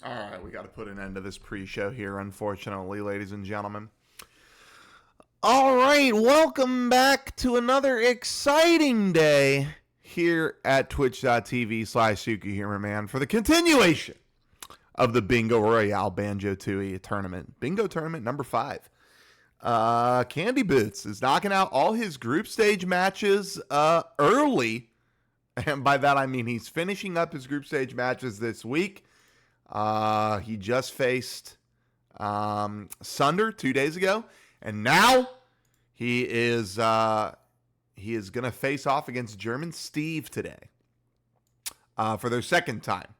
All right, we got to put an end to this pre-show here, unfortunately, ladies and gentlemen. All right, welcome back to another exciting day here at twitch.tv/SukiHumorMan for the continuation of the Bingo Royale Banjo-Tooie tournament. Bingo tournament number 5. CandyBoots is knocking out all his group stage matches early. And by that, I mean he's finishing up his group stage matches this week. He just faced Sunder 2 days ago. And now he is going to face off against German Steve today for their second time.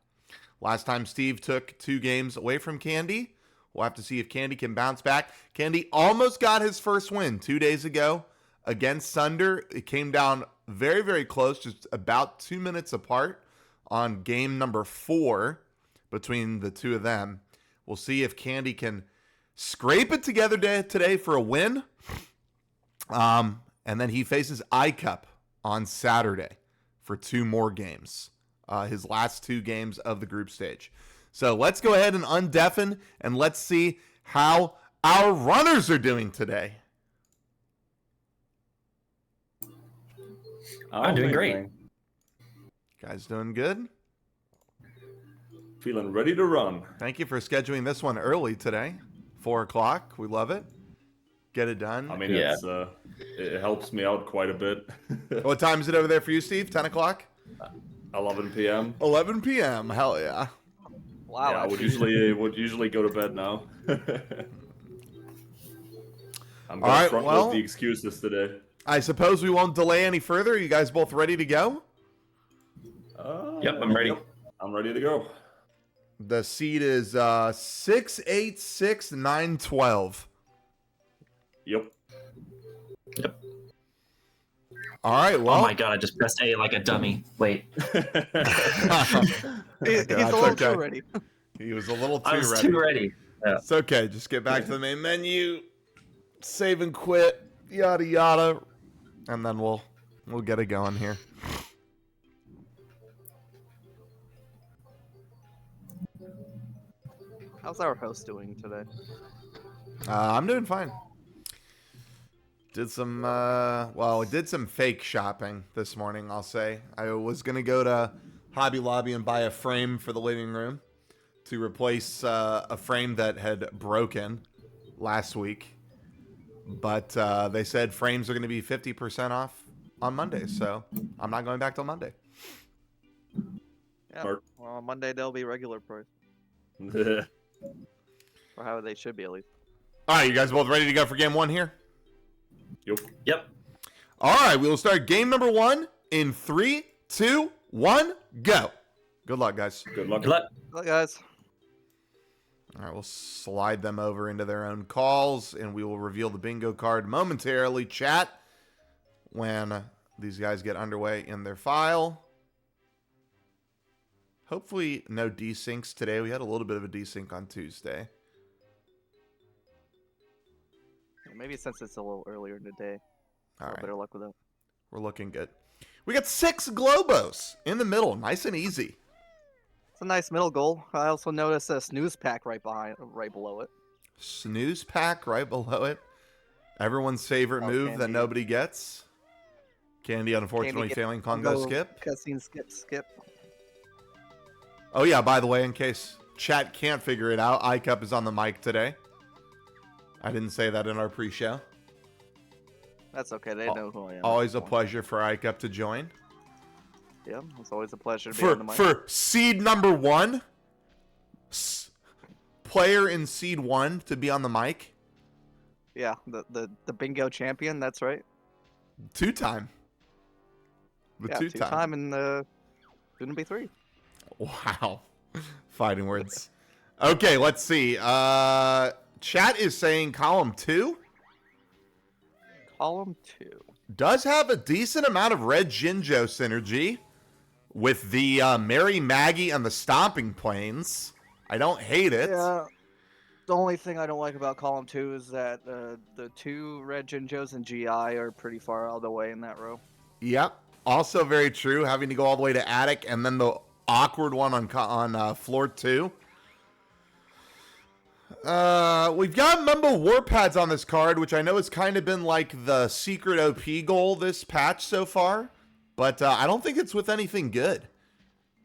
Last time Steve took 2 games away from Candy. We'll have to see if Candy can bounce back. Candy almost got his first win 2 days ago against Sunder. It came down very, very close, just about 2 minutes apart on game number 4 between the two of them. We'll see if Candy can scrape it together today for a win. And then he faces iCup on Saturday for 2 more games. His last 2 games of the group stage. So let's go ahead and undeafen and let's see how our runners are doing today. I'm doing great. Guys doing good? Feeling ready to run. Thank you for scheduling this one early today. 4 o'clock. We love it. Get it done. I mean, it helps me out quite a bit. What time is it over there for you, Steve? 10 o'clock? 11 p.m. 11 p.m. Hell yeah. Wow. Yeah, I would usually go to bed now. I'm going to front load the excuses today. I suppose we won't delay any further. Are you guys both ready to go? Yep, I'm ready. Yep, I'm ready to go. The seed is 6, 8, 6, 9, 12. Yep. All right, well. Oh my god, I just pressed A like a dummy. Wait. He's a little too ready. He was a little too I was too ready. Yeah. It's okay. Just get back to the main menu, save and quit, yada yada, and then we'll get it going here. How's our host doing today? I'm doing fine. Did some did some fake shopping this morning, I'll say. I was gonna go to Hobby Lobby and buy a frame for the living room to replace a frame that had broken last week. But they said frames are gonna be 50% off on Monday, so I'm not going back till Monday. Yeah. Well, on Monday they'll be regular price. Or how they should be, at least. All right, you guys both ready to go for game 1 here? Yep. All right, we will start game number 1 in 3, 2, 1, go. Good luck, guys. Good luck. Good luck. Well, guys. All right, we'll slide them over into their own calls, and we will reveal the bingo card momentarily. Chat when these guys get underway in their file. Hopefully no desyncs today. We had a little bit of a desync on Tuesday. Maybe since it's a little earlier in the day. All right. Better luck with that. We're looking good. We got 6 Globos in the middle. Nice and easy. It's a nice middle goal. I also noticed a snooze pack right below it. Snooze pack right below it. Everyone's favorite move Candy. that nobody gets. Candy unfortunately failing Congo skip. Cutscene skip. Oh yeah, by the way, in case chat can't figure it out, iCup is on the mic today. I didn't say that in our pre-show. That's okay. They know who I am. Always a pleasure for iCup to join. Yeah, it's always a pleasure to be on the mic. For seed number 1, player in seed 1 to be on the mic. Yeah, the bingo champion. That's right. 2-time. The yeah, 2-time and soon to be 3. Wow. Fighting words. Okay, let's see. Chat is saying column 2. Column 2 Does have a decent amount of Red Jinjo synergy with the Mary Maggie and the Stomping Plains. I don't hate it. Yeah. The only thing I don't like about column 2 is that the 2 Red Jinjos and GI are pretty far out of the way in that row. Yep. Also very true. Having to go all the way to attic and then the awkward one on floor 2. We've got Mumbo Warpads on this card, which I know has kind of been like the secret OP goal this patch so far, but I don't think it's with anything good.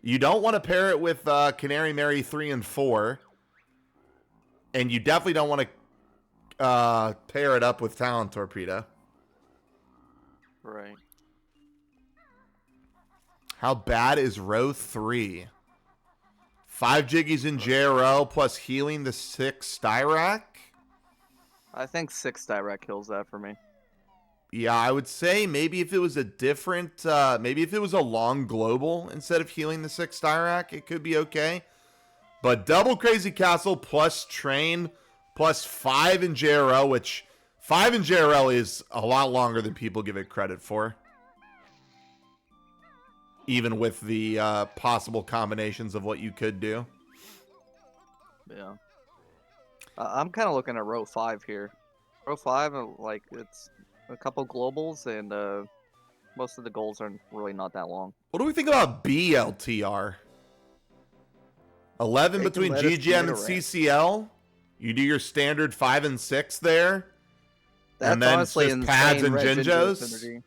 You don't want to pair it with Canary Mary 3 and 4, and you definitely don't want to pair it up with Talon Torpedo. Right. How bad is row 3? 5 Jiggies in JRL plus healing the 6 Styrak? I think 6 direct kills that for me. Yeah, I would say maybe if it was a different, maybe if it was a long global instead of healing the 6 Styrak, it could be okay. But double Crazy Castle plus Train plus 5 in JRL, which 5 in JRL is a lot longer than people give it credit for. Even with the possible combinations of what you could do. Yeah. I'm kind of looking at row 5 here. Row 5, like, it's a couple globals, and most of the goals are really not that long. What do we think about BLTR? 11 They can between let us GGM and get around. CCL. You do your standard 5 and 6 there. That's and then honestly just pads insane and red Jinjos. synergy.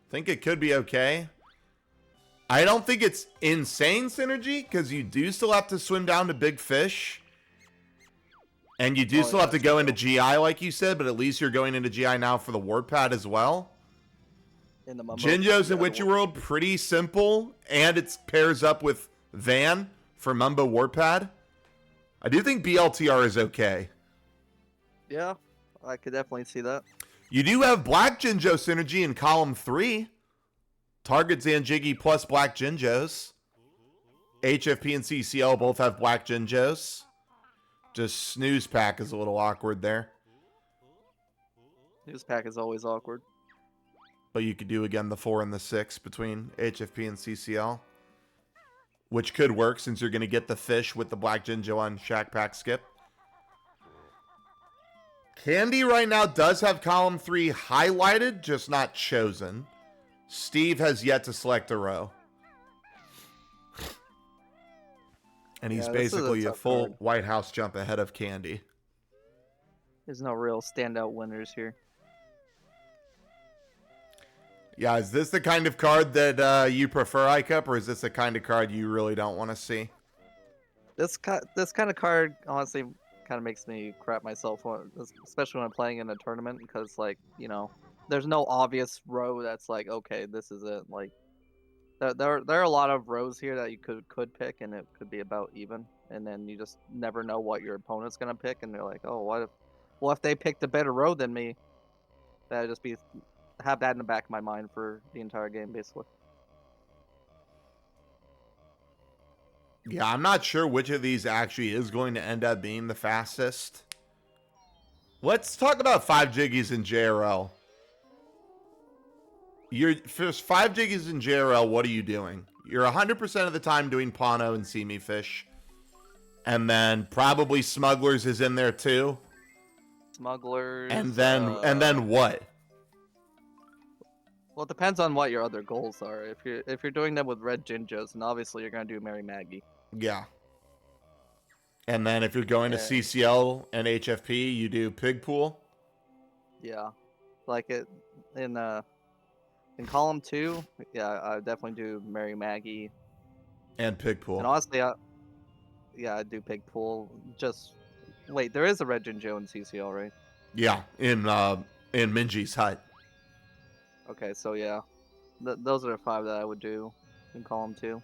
Think it could be okay. I don't think it's insane synergy because you do still have to swim down to big fish. And you do still have to go into GI like you said, but at least you're going into GI now for the ward pad as well. In the Jinjos in Witchy World, pretty simple. And it pairs up with Van for Mumbo Warpad. I do think BLTR is okay. Yeah, I could definitely see that. You do have Black Jinjo synergy in column 3. Target Zanjiggy plus Black Jinjos. HFP and CCL both have Black Jinjos. Just Snooze Pack is a little awkward there. News pack is always awkward. But you could do again the 4 and the 6 between HFP and CCL. Which could work since you're going to get the fish with the Black Jinjo on Shack Pack Skip. Candy right now does have column 3 highlighted, just not chosen. Steve has yet to select a row. And he's basically a full card. White House jump ahead of Candy. There's no real standout winners here. Yeah, is this the kind of card that you prefer, ICUP, or is this the kind of card you really don't want to see? This kind of card, honestly, kind of makes me crap myself, especially when I'm playing in a tournament, because, like, you know, there's no obvious row that's like, okay, this is it. Like, there are a lot of rows here that you could pick, and it could be about even, and then you just never know what your opponent's gonna pick, and they're like, oh, what if they picked a better row than me? That'd just be have that in the back of my mind for the entire game, basically. Yeah, I'm not sure which of these actually is going to end up being the fastest. Let's talk about 5 Jiggies in JRL. You're first 5 Jiggies in JRL, what are you doing? You're 100% of the time doing Pano and See Me Fish. And then probably Smugglers is in there too. Smugglers. And then what? Well, it depends on what your other goals are. If you're doing them with red Jinjos, then obviously you're gonna do Mary Maggie. Yeah. And then if you're going to CCL and HFP, you do Pig Pool. Yeah, like it in column 2. Yeah, I definitely do Mary Maggie and Pig Pool. And honestly, I do Pig Pool. Just wait, there is a red Jinjo in CCL, right? Yeah, in Minji's hut. Okay, so yeah, those are the 5 that I would do in column 2.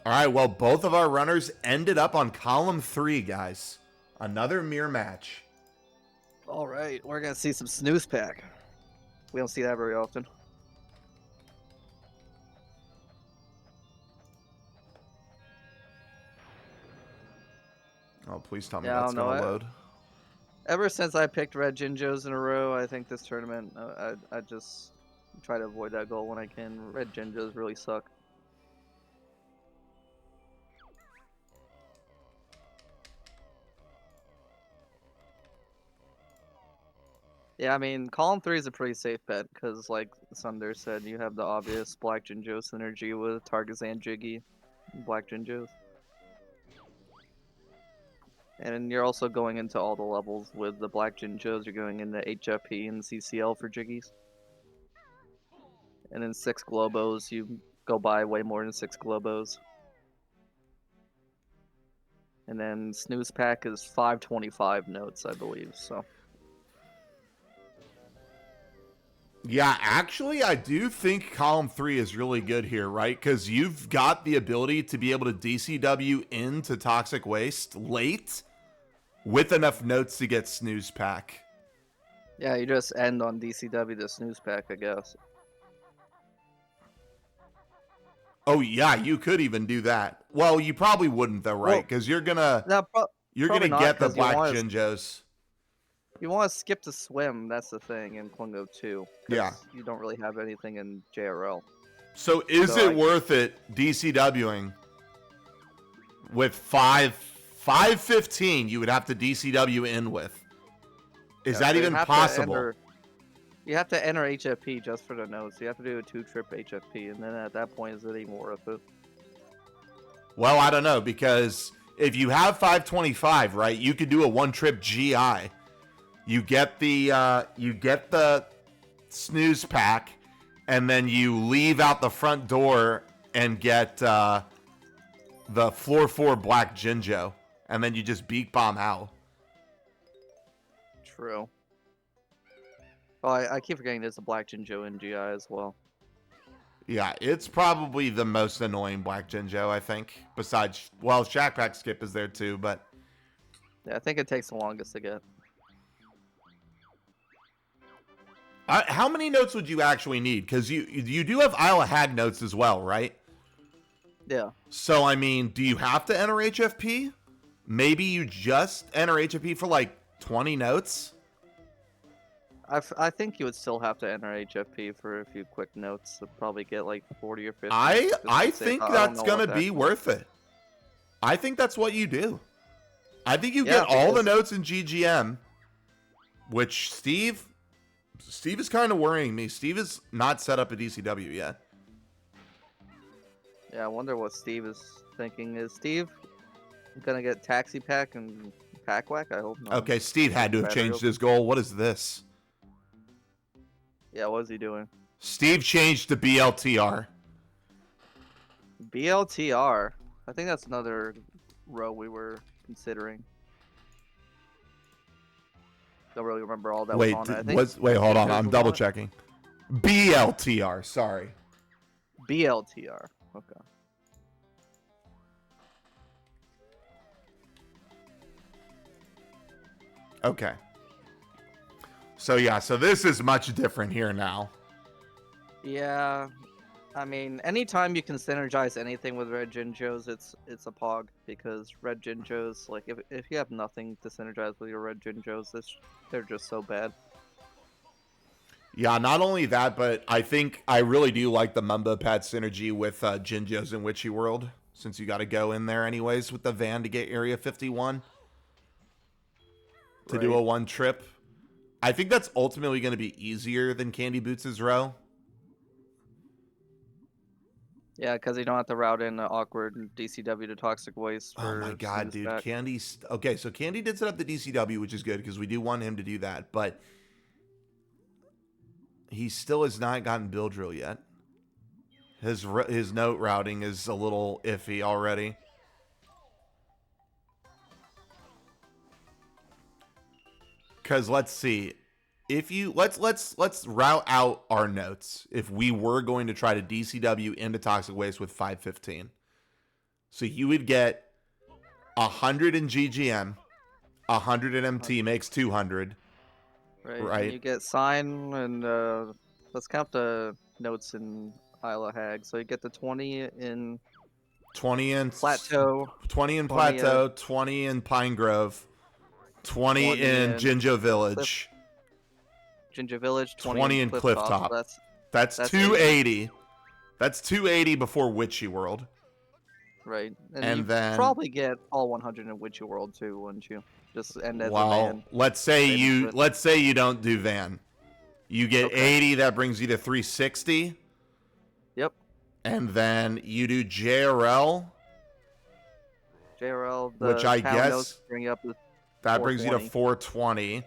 All right, well, both of our runners ended up on column 3, guys. Another mirror match. All right, we're gonna see some Snooze Pack. We don't see that very often. Oh, please tell me that's gonna load. Ever since I picked red Jinjos in a row, I think this tournament, I just try to avoid that goal when I can. Red Jinjos really suck. Yeah, I mean, column 3 is a pretty safe bet, because like Sunder said, you have the obvious Black Jinjo synergy with Targazan Jiggy and Black Jinjos. And you're also going into all the levels with the Black Jinjos. You're going into HFP and CCL for Jiggies. And then 6 Globos, you go by way more than 6 Globos. And then Snooze Pack is 525 notes, I believe. So. Yeah, actually, I do think column 3 is really good here, right? Because you've got the ability to be able to DCW into Toxic Waste late with enough notes to get Snooze Pack. Yeah, you just end on DCW the Snooze Pack, I guess. Oh yeah, you could even do that. Well, you probably wouldn't though, right? Because you're gonna get the Black Jinjos. You want to skip the swim, that's the thing in Klungo 2. Yeah. You don't really have anything in JRL. So is it worth it DCWing with 515 you would have to DCW in with? Is that even possible? You have to enter HFP just for the notes. You have to do a 2-trip HFP, and then at that point, is it even worth it? Well, I don't know, because if you have 525, right, you could do a 1-trip GI. You get the Snooze Pack, and then you leave out the front door and get the floor 4 Black Jinjo, and then you just beak bomb out. True. Oh, I keep forgetting there's a Black Jinjo in GI as well. Yeah, it's probably the most annoying Black Jinjo, I think. Besides, well, Shack Pack Skip is there too, but... Yeah, I think it takes the longest to get. How many notes would you actually need? Because you do have Isle of Hag notes as well, right? Yeah. So, I mean, do you have to enter HFP? Maybe you just enter HFP for like 20 notes? I think you would still have to enter HFP for a few quick notes to probably get like 40 or 50. I think that's going to be worth it. I think that's what you do. I think you get all the notes in GGM, which Steve is kind of worrying me. Steve is not set up a DCW yet. Yeah, I wonder what Steve is thinking. Is Steve going to get Taxi Pack and Pack Whack? I hope not. Okay, Steve had to have changed his goal. What is this? Yeah, what is he doing? Steve changed to BLTR. BLTR? I think that's another row we were considering. Don't really remember all that was on it. Wait, hold on. I'm double checking. BLTR, sorry. BLTR. Okay. Okay. So yeah, so this is much different here now. Yeah, I mean, anytime you can synergize anything with Red Jinjos, it's a pog, because Red Jinjos, like, if you have nothing to synergize with your Red Jinjos, they're just so bad. Yeah, not only that, but I think I really do like the Mumbo Pad synergy with Jinjos in Witchy World, since you got to go in there anyways with the van to get Area 51 to do a 1-trip. I think that's ultimately going to be easier than CandyBoots' row. Yeah, because you don't have to route in an awkward DCW to Toxic Waste. Oh my god, dude. Candy's... Okay, so Candy did set up the DCW, which is good, because we do want him to do that, but he still has not gotten Bill Drill yet. His note routing is a little iffy already. Because let's see, if you let's route out our notes. If we were going to try to DCW into Toxic Waste with 515, so you would get 100 in GGM, 100 in MT makes 200. Right. And you get sign and let's count the notes in Isle of Hag. So you get the 20 in Plateau, 20 in Plateau, 20 in Pine Grove. 20 in Jinjo Village. Jinjo Village, 20 in Clifftop. That's 280. That's 280 before Witchy World. Right. And then probably get all 100 in Witchy World too, wouldn't you? Just end as a van. Let's say you don't do van. You get 80, that brings you to 360. Yep. And then you do JRL. JRL, the which I town guess notes bring you up to that brings you to 420. 420.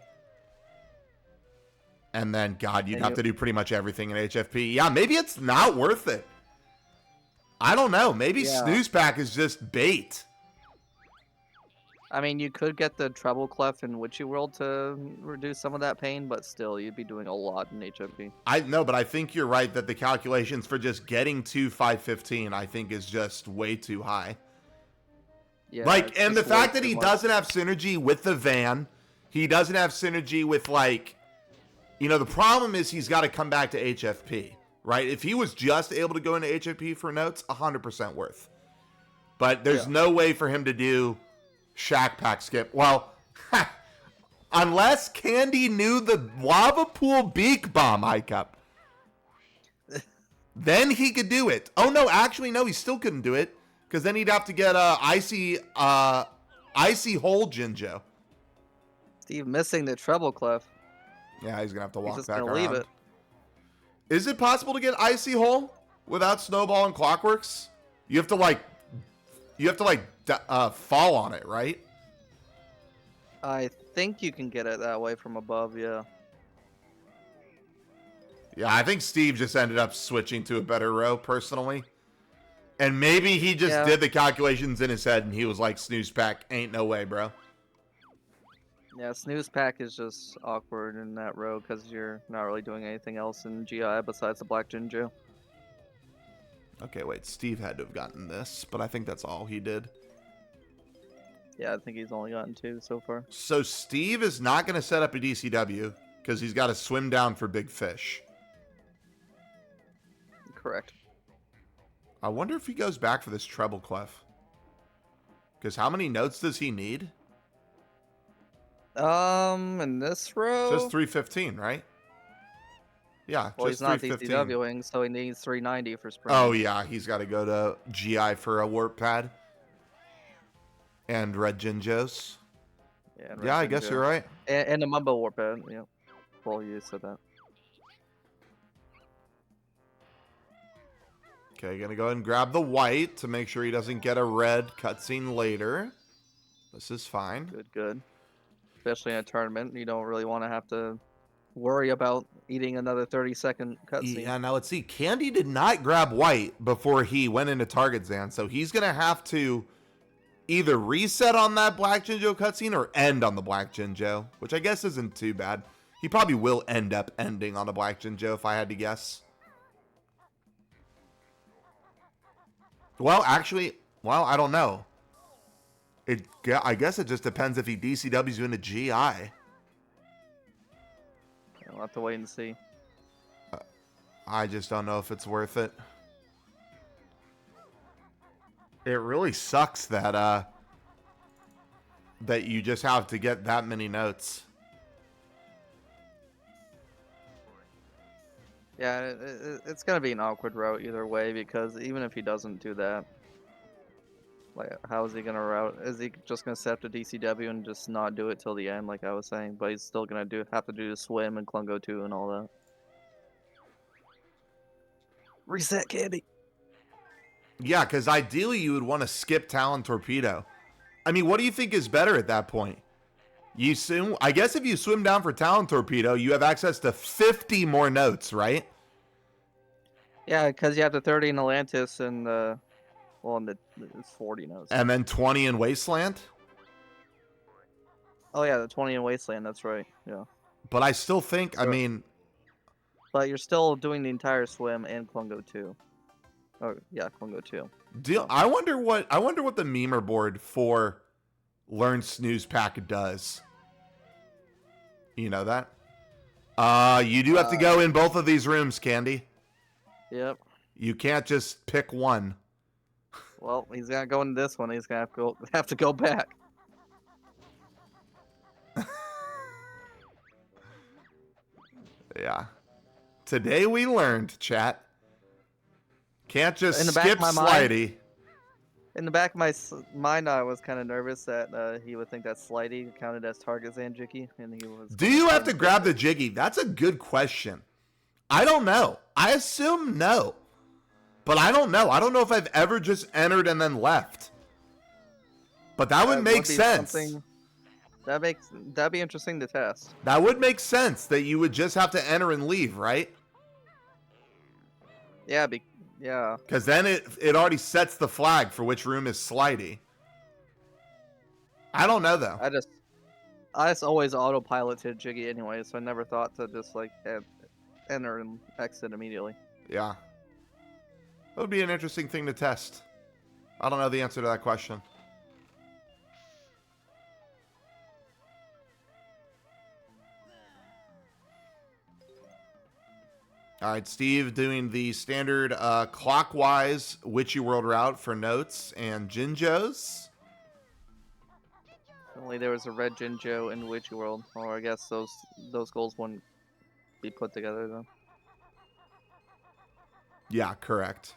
And then, God, you'd And have you- to do pretty much everything in HFP. Yeah, maybe it's not worth it. I don't know. Maybe Yeah. Snooze Pack is just bait. I mean, you could get the treble clef in Witchy World to reduce some of that pain, but still, you'd be doing a lot in HFP. I know, but I think you're right that the calculations for just getting to 515, I think, is just way too high. Yeah, Like, it's and the just way fact that too he much. doesn't have synergy with the van, he doesn't have synergy with, like, you know, the problem is he's got to come back to HFP, right? If he was just able to go into HFP for notes, 100% worth. But there's no way for him to do Shack Pack skip. Well, unless Candy knew the lava pool beak bomb high cup, then he could do it. Oh no, actually no, he still couldn't do it because then he'd have to get icy hole Jinjo. Steve missing the treble clef. Yeah, he's gonna have to He's walk just back gonna around. leave it. Is it possible to get icy hole without Snowball and Clockworks? You have to fall on it, right? I think you can get it that way from above, yeah. Yeah, I think Steve just ended up switching to a better row personally. And maybe he just did the calculations in his head and he was like, Snooze Pack, ain't no way, bro. Yeah, Snooze Pack is just awkward in that row because you're not really doing anything else in GI besides the Black Jinju. Okay, wait, Steve had to have gotten this, but I think that's all he did. Yeah, I think he's only gotten 2 so far. So Steve is not going to set up a DCW because he's got to swim down for big fish. Correct. I wonder if he goes back for this treble clef. Because how many notes does he need? In this row? Just 315, right? Yeah, Well, just he's not 315. DCWing, so he needs 390 for spring. Oh, yeah, he's got to go to GI for a warp pad. And red Jinjos. Yeah, Yeah, I guess you're right. And a Mumbo Warp Pad, yeah. Well, you said that. Okay, gonna go ahead and grab the white to make sure he doesn't get a red cutscene later. This is fine. Good. Especially in a tournament, you don't really want to have to worry about eating another 30-second cutscene. Yeah, now let's see. Candy did not grab white before he went into Target Zan, so he's gonna have to either reset on that Black Jinjo cutscene or end on the Black Jinjo, which I guess isn't too bad. He probably will end up ending on the Black Jinjo if I had to guess. Well, actually, I don't know. I guess it just depends if he DCWs you into GI. We'll have to wait and see. I just don't know if it's worth it. It really sucks that that you just have to get that many notes. Yeah, it's gonna be an awkward route either way because even if he doesn't do that, like, how is he gonna route? Is he just gonna set up to DCW and just not do it till the end, like I was saying? But he's still gonna have to do the swim and Klungo 2 and all that. Reset Candy. Yeah, because ideally you would want to skip Talon Torpedo. I mean, what do you think is better at that point? I guess if you swim down for Talon Torpedo, you have access to 50 more notes, right? Yeah, because you have the 30 in Atlantis and the 40 notes. And then 20 in Wasteland? Oh yeah, the 20 in Wasteland, that's right. Yeah. But I still think, I mean... But you're still doing the entire swim and Klungo 2. Oh yeah, Klungo 2. I wonder what the memer board for Learn Snooze Pack does. You know that? You do have to go in both of these rooms, Candy. Yep. You can't just pick one. Well, he's gonna go into this one. He's gonna have to go back. Yeah. Today we learned, chat. Can't just In the back skip of my Slidey. In the back of my mind, I was kind of nervous that he would think that Slidey counted as target Zanjiki, and he was. Do you have to grab the Jiggy? That's a good question. I don't know. I assume no. But I don't know. I don't know if I've ever just entered and then left. But that would make be sense. That'd be interesting to test. That would make sense that you would just have to enter and leave, right? Yeah, yeah. Because then it already sets the flag for which room is slidey. I don't know though. I just always autopiloted Jiggy anyway, so I never thought to just like enter and exit immediately. Yeah. That would be an interesting thing to test. I don't know the answer to that question. All right, Steve doing the standard clockwise Witchy World route for notes and Jinjos. Only there was a red Jinjo in Witchy World, or I guess those goals wouldn't be put together though. Yeah, correct.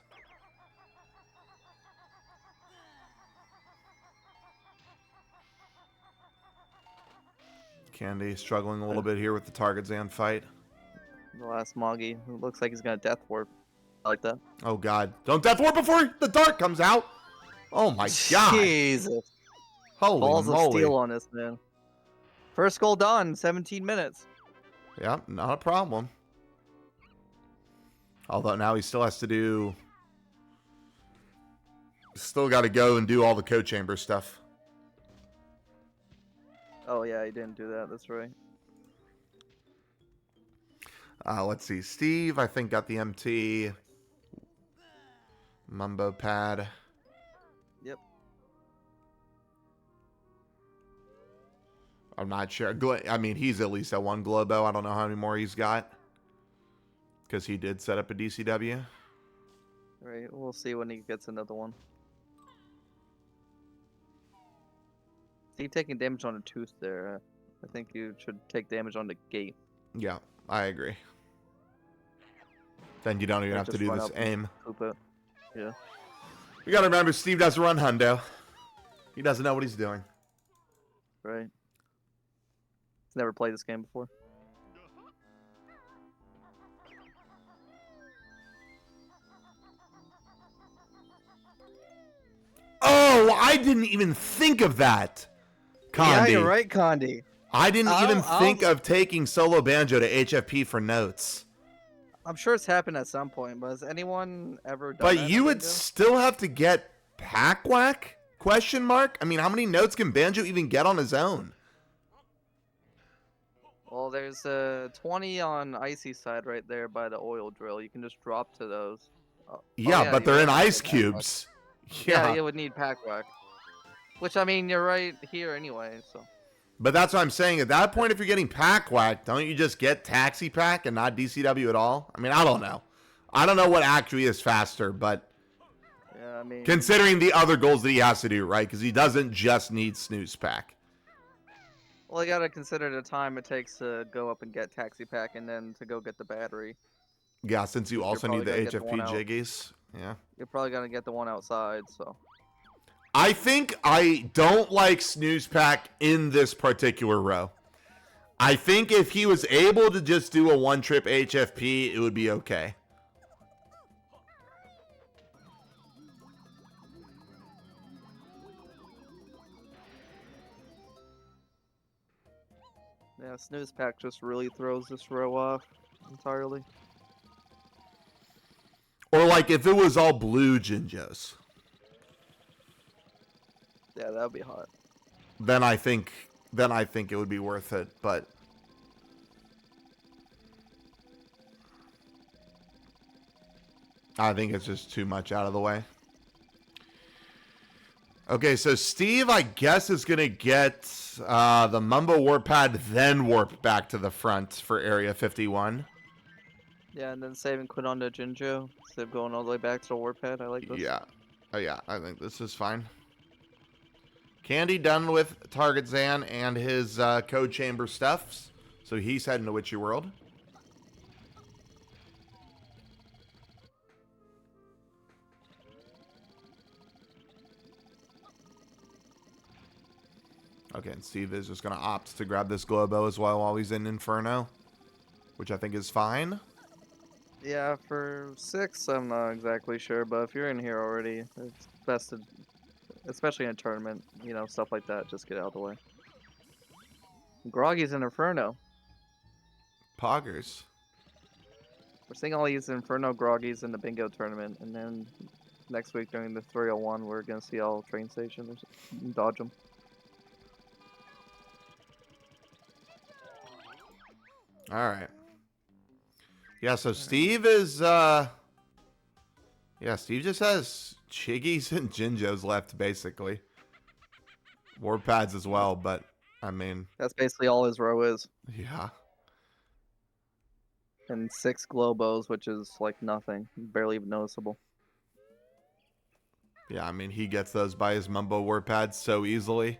Candy struggling a little bit here with the Targetzan fight. The last Moggy, who looks like he's gonna death warp. I like that. Oh god. Don't death warp before the dart comes out. Oh my god. Jesus. Holy Balls moly. of steel on this man. First goal done, 17 minutes. Yeah, not a problem. Although now he still has to do... Still got to go and do all the code chamber stuff. Oh yeah, he didn't do that. That's right. Let's see. Steve, I think, got the MT. Mumbo pad. Yep. I'm not sure. I mean, he's at least at one Globo. I don't know how many more he's got. Because he did set up a DCW. Right. We'll see when he gets another one. Steve taking damage on a tooth there. I think you should take damage on the gate. Yeah, I agree. Then you don't even have to do this aim. Yeah. You gotta remember, Steve doesn't run hundo. He doesn't know what he's doing. Right. He's never played this game before. Oh, I didn't even think of that. Condi. Yeah, you're right, Condi. I didn't even think of taking solo banjo to HFP for notes. I'm sure it's happened at some point, but has anyone ever done But that you in would Banjo? still have to get pack whack? Question mark? I mean, how many notes can Banjo even get on his own? Well, there's 20 on Icy side right there by the oil drill. You can just drop to those. Yeah, but they're in ice cubes. Yeah, you would need pack whack. Which, I mean, you're right here anyway, so. But that's what I'm saying. At that point, if you're getting pack whack, don't you just get taxi pack and not DCW at all? I mean, I don't know. I don't know what actually is faster, but Yeah, I mean. considering the other goals that he has to do, right? Because he doesn't just need snooze pack. Well, you gotta consider the time it takes to go up and get taxi pack and then to go get the battery. Yeah, since you also need the probably gonna get the one HFP out. jiggies. Yeah. You're probably gonna get the one outside, so. I think I don't like snooze pack in this particular row. I think if he was able to just do a one-trip HFP, it would be okay. Yeah, snooze pack just really throws this row off entirely. Or like if it was all blue Jinjos, Yeah, that would be hot. then I think it would be worth it, but I think it's just too much out of the way. Okay, so Steve, I guess, is going to get the Mumbo warp pad, then warp back to the front for Area 51. Yeah, and then save and quit on the Jinjo instead of going all the way back to the warpad. I like this. Yeah. Oh, yeah, I think this is fine. Candy done with Targetzan and his code chamber stuffs, so he's heading to Witchy World. Okay, and Steve is just going to opt to grab this Globo as well while he's in Inferno, which I think is fine. Yeah, for 6, I'm not exactly sure, but if you're in here already, it's best to especially in a tournament. You know, stuff like that. Just get out of the way. Groggy's an Inferno. Poggers. We're seeing all these Inferno Groggies in the bingo tournament, and then next week during the 301, we're gonna see all train stations dodge them. All right. Yeah, so Steve is Steve just has Chiggies and Jinjos left basically. Warpads as well, but I mean, That's basically all his row is. yeah. And 6 Globos, which is like nothing, barely even noticeable. Yeah, I mean, he gets those by his Mumbo Warpads so easily.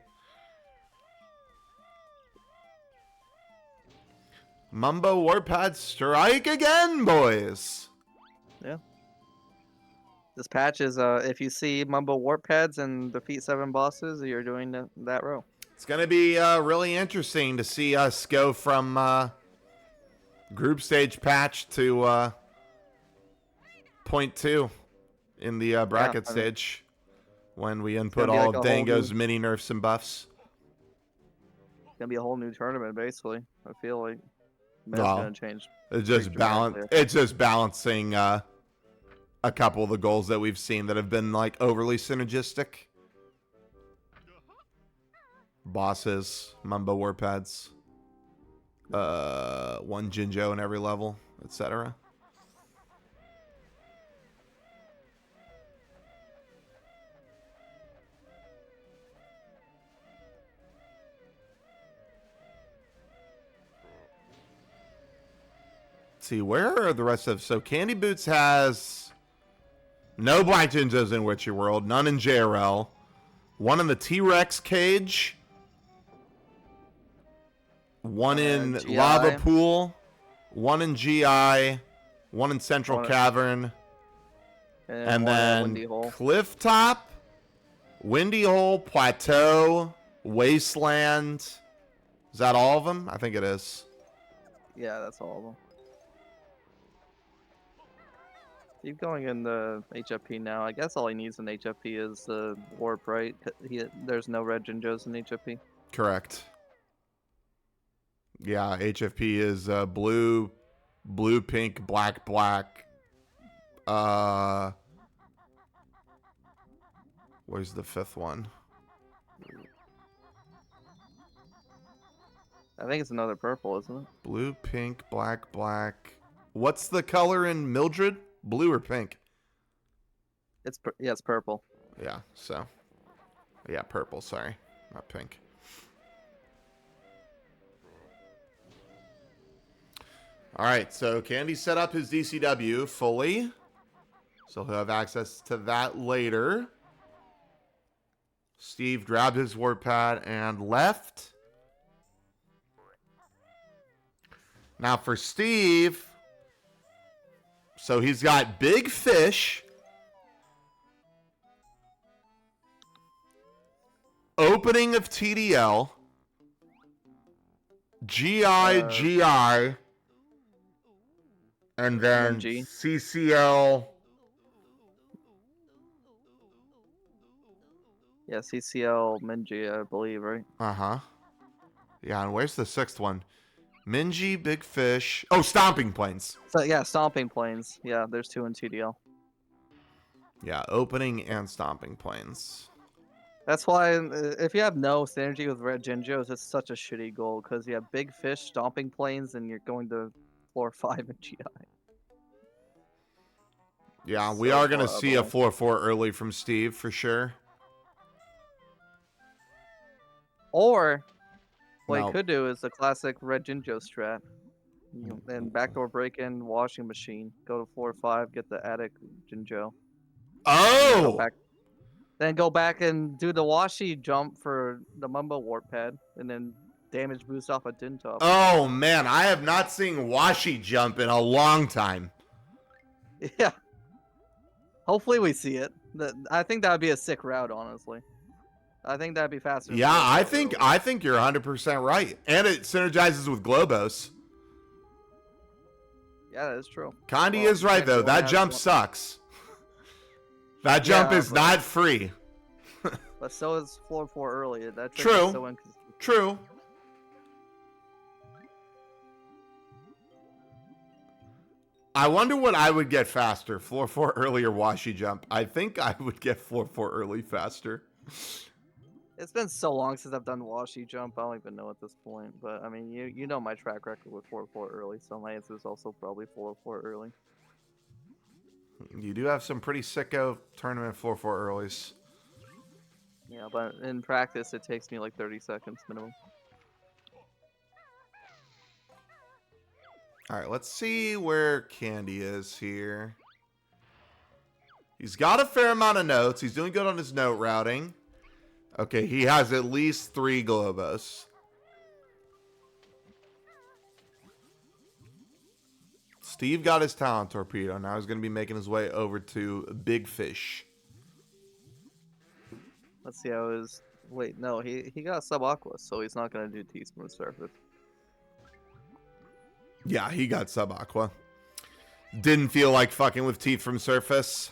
Mumbo Warpads strike again, boys. Yeah. This patch is, if you see Mumbo Warpads and defeat 7 bosses, you're doing that row. It's going to be really interesting to see us go from group stage patch to point 2 in the bracket stage when we input all like of Dango's mini nerfs and buffs. It's going to be a whole new tournament, basically. I feel like it's going to change. It's just balancing a couple of the goals that we've seen that have been like overly synergistic. Bosses, Mumbo Warpads, 1 Jinjo in every level, etc. See, where are the rest of... So, CandyBoots has no Black Jinjos in Witcher World, none in JRL, 1 in the T-Rex cage, 1 in GI. Lava Pool, 1 in GI, 1 in Central Cavern, and then Windy Hole. Cliff Top, Windy Hole, Plateau, Wasteland. Is that all of them? I think it is. Yeah, that's all of them. Keep going in the HFP now. I guess all he needs in HFP is the warp, right? There's no red Jinjos in HFP. Correct. Yeah, HFP is blue, pink, black. Where's the 5th one? I think it's another purple, isn't it? Blue, pink, black. What's the color in Mildred? Blue or pink? It's purple. Yeah, so. Yeah, purple, sorry. Not pink. All right, so Candy set up his DCW fully. So he'll have access to that later. Steve grabbed his warpad and left. Now for Steve, so he's got Big Fish, opening of TDL, GI, and then MG. CCL. Yeah, CCL Minji, I believe, right? Uh-huh. Yeah, and where's the 6th one? Minji, Big Fish. Oh, Stomping Plains. So yeah, Stomping Plains. Yeah, there's 2 in TDL. Yeah, opening and Stomping Plains. That's why if you have no synergy with red Jinjos, it's such a shitty goal because you have Big Fish, Stomping Plains, and you're going to floor 5 in GI. Yeah, we are going to see a 4-4 early from Steve for sure. Or what you could do is a classic red Jinjo strat. And backdoor break-in, washing machine. Go to floor 5, get the attic Jinjo. Oh! Then go back and do the washi jump for the Mumbo warp pad. And then damage boost off a Din Top. Oh, man. I have not seen washi jump in a long time. Yeah. Hopefully we see it. I think that would be a sick route, honestly. I think that'd be faster. Yeah, I think you're 100% right. And it synergizes with Globos. Yeah, that is true. Candy is right, though. That jump sucks. That jump is not free. But so is floor 4 early. That trick True. is so inconsistent. True. I wonder what I would get faster, floor 4 early or washy jump. I think I would get floor 4 early faster. It's been so long since I've done washy jump. I don't even know at this point. But I mean, you know my track record with 4-4 early, so my answer is also probably 4-4 early. You do have some pretty sicko tournament floor 4 earlies. Yeah, but in practice, it takes me like 30 seconds minimum. All right, let's see where Candy is here. He's got a fair amount of notes. He's doing good on his note routing. Okay, he has at least 3 Globos. Steve got his talent torpedo. Now he's going to be making his way over to Big Fish. Let's see how his... Wait, no, he got sub-aqua, so he's not going to do T-smooth surface. Yeah, he got sub-aqua. Didn't feel like fucking with teeth from surface.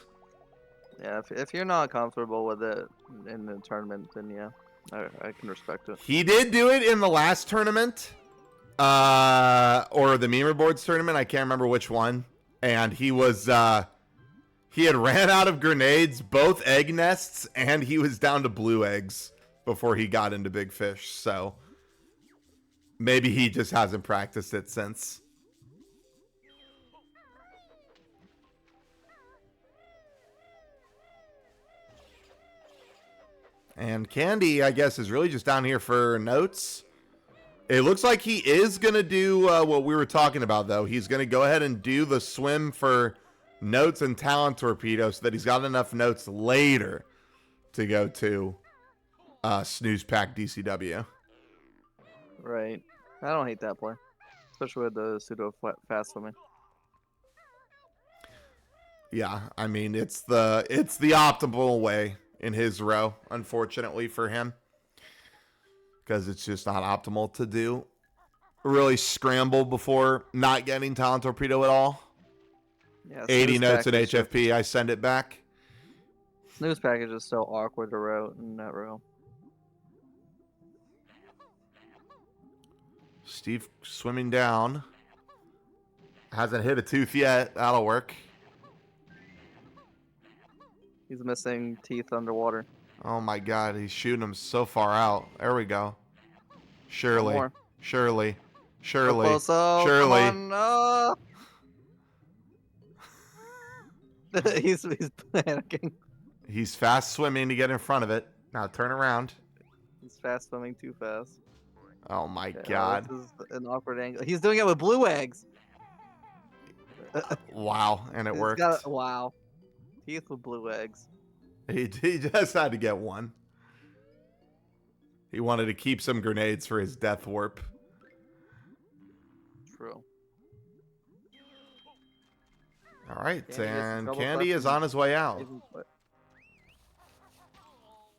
Yeah, if you're not comfortable with it in the tournament, then yeah, I can respect it. He did do it in the last tournament. Or the Memer Boards tournament. I can't remember which one. And he was, he had ran out of grenades, both egg nests, and he was down to blue eggs before he got into Big Fish. So maybe he just hasn't practiced it since. And Candy, I guess, is really just down here for notes. It looks like he is going to do what we were talking about, though. He's going to go ahead and do the swim for notes and talent torpedo so that he's got enough notes later to go to Snooze Pack DCW. Right. I don't hate that play, especially with the pseudo fast swimming. Yeah, I mean, it's the optimal way in his row, unfortunately for him, because it's just not optimal to do really scramble before not getting talent torpedo at all. Yeah, 80 notes in HFP, I send it back. Snooze package is so awkward to route in that row. Steve swimming down. Hasn't hit a tooth yet. That'll work. He's missing teeth underwater. Oh my god, he's shooting him so far out. There we go. Surely. More. Surely. Surely. Close up. Surely. Come on, no. he's panicking. He's fast swimming to get in front of it. Now turn around. He's fast swimming too fast. Oh my Okay, god. This is an awkward angle. He's doing it with blue eggs. Wow, and it worked. Wow. Teeth with blue eggs. He just had to get one. He wanted to keep some grenades for his death warp. True. All right, and double Candy is question. on his way out.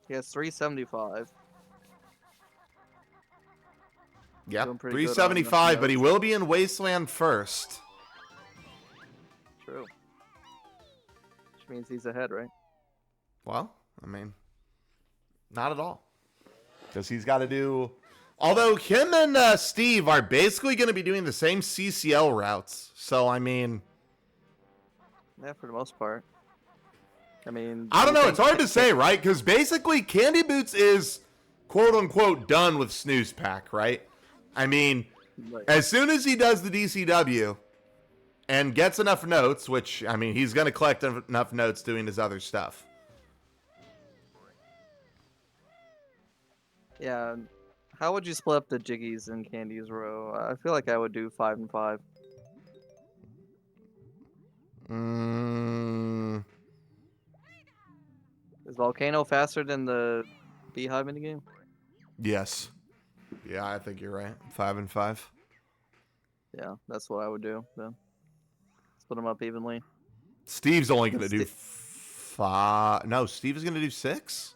He has 375. Yep, Doing pretty good on 375, but he notes. will be in Wasteland first. True. Which means he's ahead, right? Well, I mean, not at all. Because he's got to do... Although him and Steve are basically going to be doing the same CCL routes. So, I mean... Yeah, for the most part. I mean... I don't know. It's hard to say, right? Because basically, CandyBoots is quote-unquote done with Snooze Pack, right? I mean, Right. as soon as he does the DCW and gets enough notes, which, I mean, he's going to collect enough notes doing his other stuff. Yeah. How would you split up the Jiggies and Candy's row? I feel like I would do 5 and 5. Is Volcano faster than the Beehive minigame? Yes. Yeah, I think you're right. 5 and 5. Yeah, that's what I would do then. Split them up evenly. Steve's only going to do 5. No, Steve is going to do 6?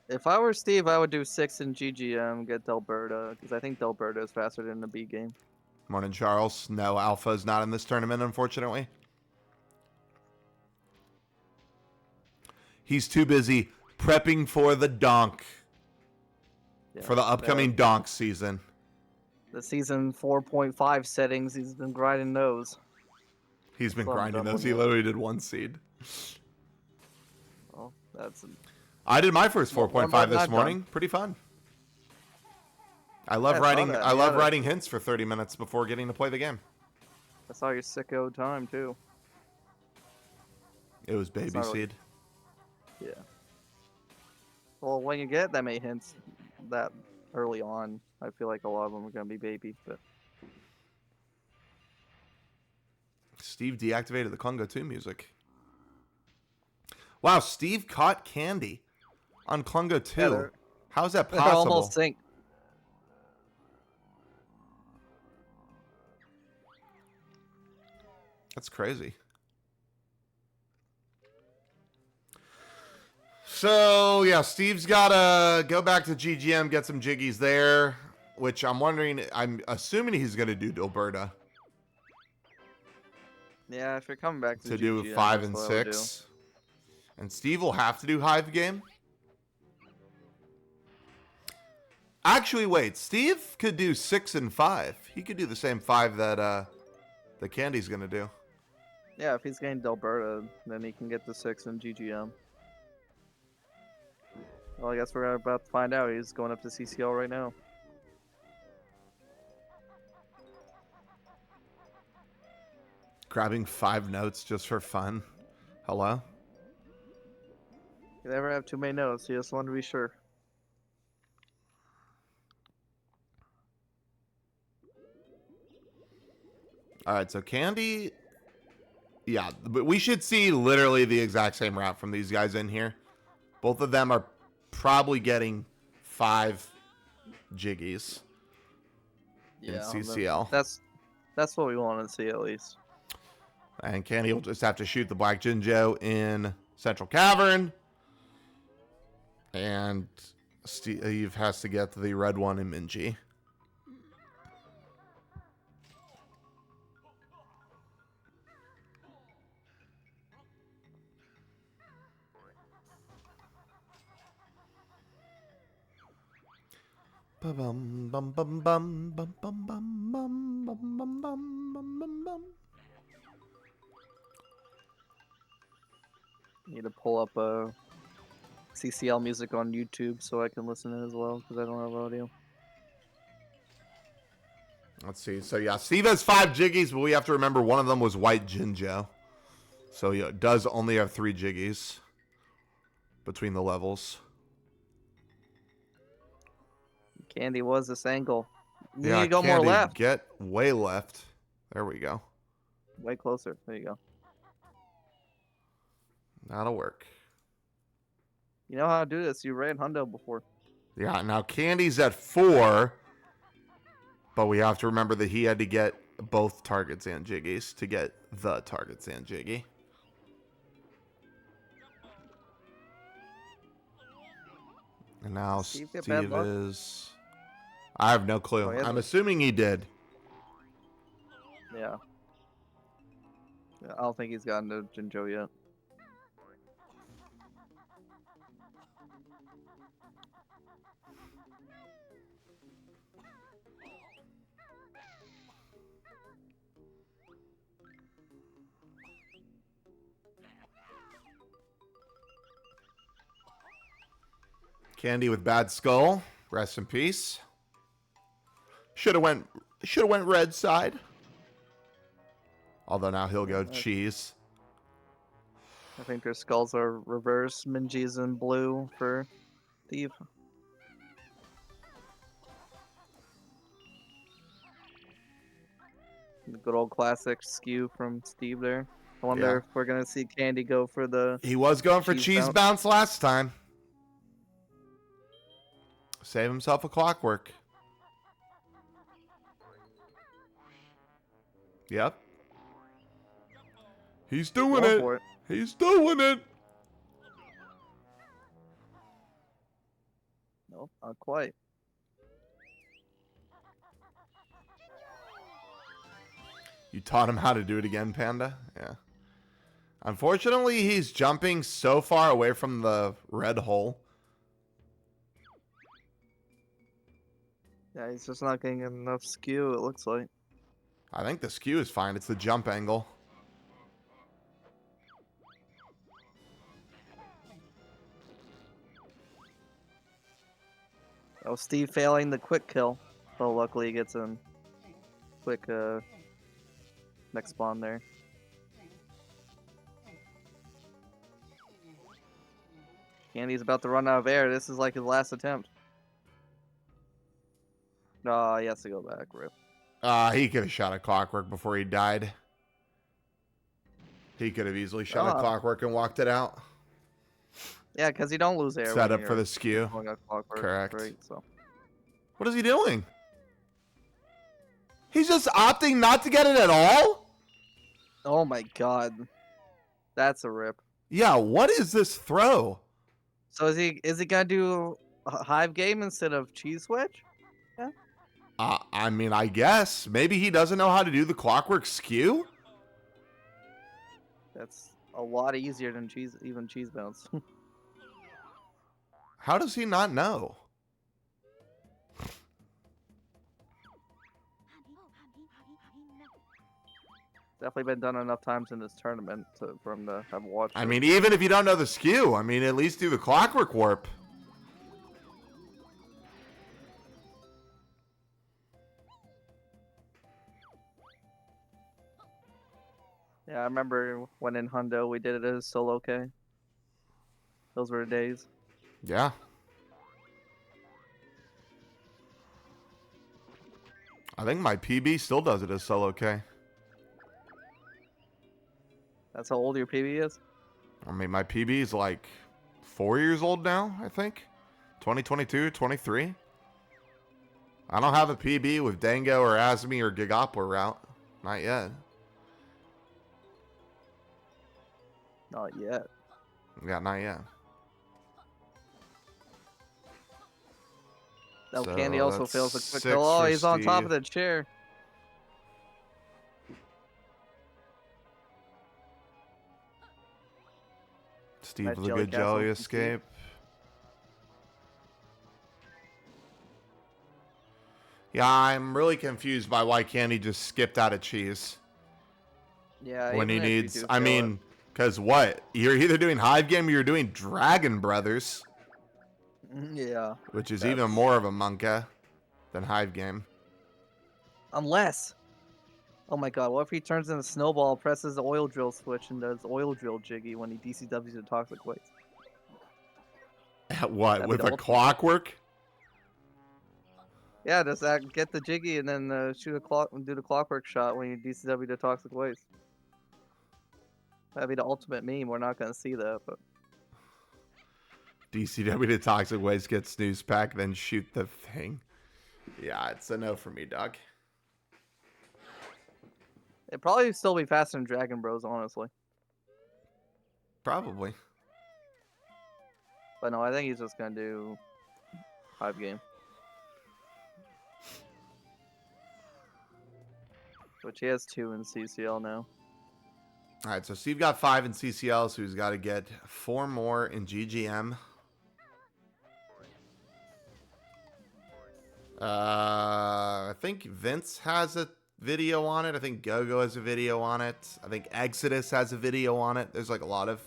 If I were Steve, I would do 6 in GGM, get Delberta, because I think Delberta is faster than the B game. Morning, Charles. No, Alpha is not in this tournament, unfortunately. He's too busy prepping for the donk. Yeah, For the upcoming donk season. the season 4.5 settings. He's been grinding those. He's been Well, I'm grinding done those. with He it. literally did 1 seed. Well, that's I did my first More 4.5 than this I've morning. Pretty fun. I love Yeah, I saw writing. that. I You love had a- writing hints for 30 minutes before getting to play the game. I saw your sicko time too. It was baby not really- seed. Yeah. Well, when you get that many hints that early on, I feel like a lot of them are gonna be baby. But Steve deactivated the Congo 2 music. Wow, Steve caught Candy on Congo 2. they're- How is that they're possible? almost synced. That's crazy. So, yeah, Steve's got to go back to GGM, get some jiggies there, which I'm wondering, I'm assuming he's going to do Dilberta Yeah, if you're coming back to, to do GGM, 5 that's and what I would do. 6. And Steve will have to do Hive game. Actually, wait, Steve could do 6 and 5. He could do the same 5 that the Candy's going to do. Yeah, if he's getting Delberta, then he can get the 6 in GGM. Well, I guess we're about to find out. He's going up to CCL right now. Grabbing 5 notes just for fun. Hello? You never have too many notes. You just want to be sure. All right, so Candy, yeah, but we should see literally the exact same route from these guys in here. Both of them are probably getting 5 jiggies in CCL. That's what we want to see at least. And Candy will just have to shoot the Black Jinjo in Central Cavern. And Steve has to get the red one in Minji. Bum bum bum bum bum bum bum bum bum bum bum bum bum. Need to pull up CCL music on YouTube so I can listen to it as well because I don't have audio. Let's see. So yeah, Steve has 5 jiggies, but we have to remember one of them was White Jinjo. So yeah, it does only have 3 jiggies between the levels. Candy was this angle. You Yeah, need to go more Candy, left. get way left. There we go. Way closer. There you go. That'll work. You know how to do this. You ran Hundo before. Yeah, now Candy's at 4, but we have to remember that he had to get both targets and jiggies to get the targets and jiggy. And now Steve get Steve bad luck? is... I have no clue. Oh, he has I'm a- assuming he did. Yeah. I don't think he's gotten to Jinjo yet. Candy with bad skull. Rest in peace. Should have went red side. Although now he'll go cheese. I think their skulls are reversed. Minji's in blue for Steve. The good old classic skew from Steve there. I wonder Yeah. if we're gonna see Candy go for the. He was going for Cheese cheese bounce. bounce last time. Save himself a clockwork. Yep. He's doing Going it. for it. He's doing it. Nope, not quite. You taught him how to do it again, Panda? Yeah. Unfortunately, he's jumping so far away from the red hole. Yeah, he's just not getting enough skew, it looks like. I think the skew is fine. It's the jump angle. Oh, Steve failing the quick kill. But luckily he gets in quick next spawn there. Candy's about to run out of air. This is like his last attempt. No, he has to go back, rip. He could have shot a clockwork before he died. He could have easily shot a clockwork and walked it out. Yeah, because you don't lose air. Set up for the skew. Correct. Right, so. What is he doing? He's just opting not to get it at all? Oh my god. That's a rip. Yeah, what is this throw? So is he gonna do a hive game instead of cheese switch? Yeah. I mean, I guess. Maybe he doesn't know how to do the clockwork skew? That's a lot easier than even cheese bounce. How does he not know? Definitely been done enough times in this tournament for him to have watched. I mean, even if you don't know the skew, I mean, at least do the clockwork warp. Yeah, I remember when in Hundo we did it as solo K. Those were the days. Yeah. I think my PB still does it as solo K. That's how old your PB is? I mean, my PB is like 4 years old now, I think. 2022, 23. I don't have a PB with Dango or Asmi or Gigapwa route. Not yet. Not yet. Yeah, not yet. No, So Candy also that's fails a quick 6 kill. Oh, for he's on top of Steve. the chair. Steve Nice with a jelly good castle jelly from Steve. escape. Yeah, I'm really confused by why Candy just skipped out of cheese Yeah, when he even if you needs. do I fail mean, because what? You're either doing Hive Game or you're doing Dragon Brothers, it. Yeah. which is That's- even more of a monka than Hive Game. Unless. Oh my god, what if he turns into Snowball, presses the oil drill switch, and does oil drill jiggy when he DCWs the toxic waste? What? That'd be With the a ultimate. clockwork? Yeah, does that get the jiggy and then shoot a clock and do the clockwork shot when you DCW the toxic waste? That'd be the ultimate meme. We're not gonna see that, but DCW to Toxic Waste, get snooze pack, then shoot the thing. Yeah, it's a no for me, dog. it'd probably still be faster than Dragon Bros, honestly. Probably. But no, I think he's just gonna do Hive Game. Which he has 2 in CCL now. All right, so Steve got 5 in CCL, so he's got to get 4 more in GGM. I think Vince has a video on it. I think GoGo has a video on it. I think Exodus has a video on it. There's like a lot of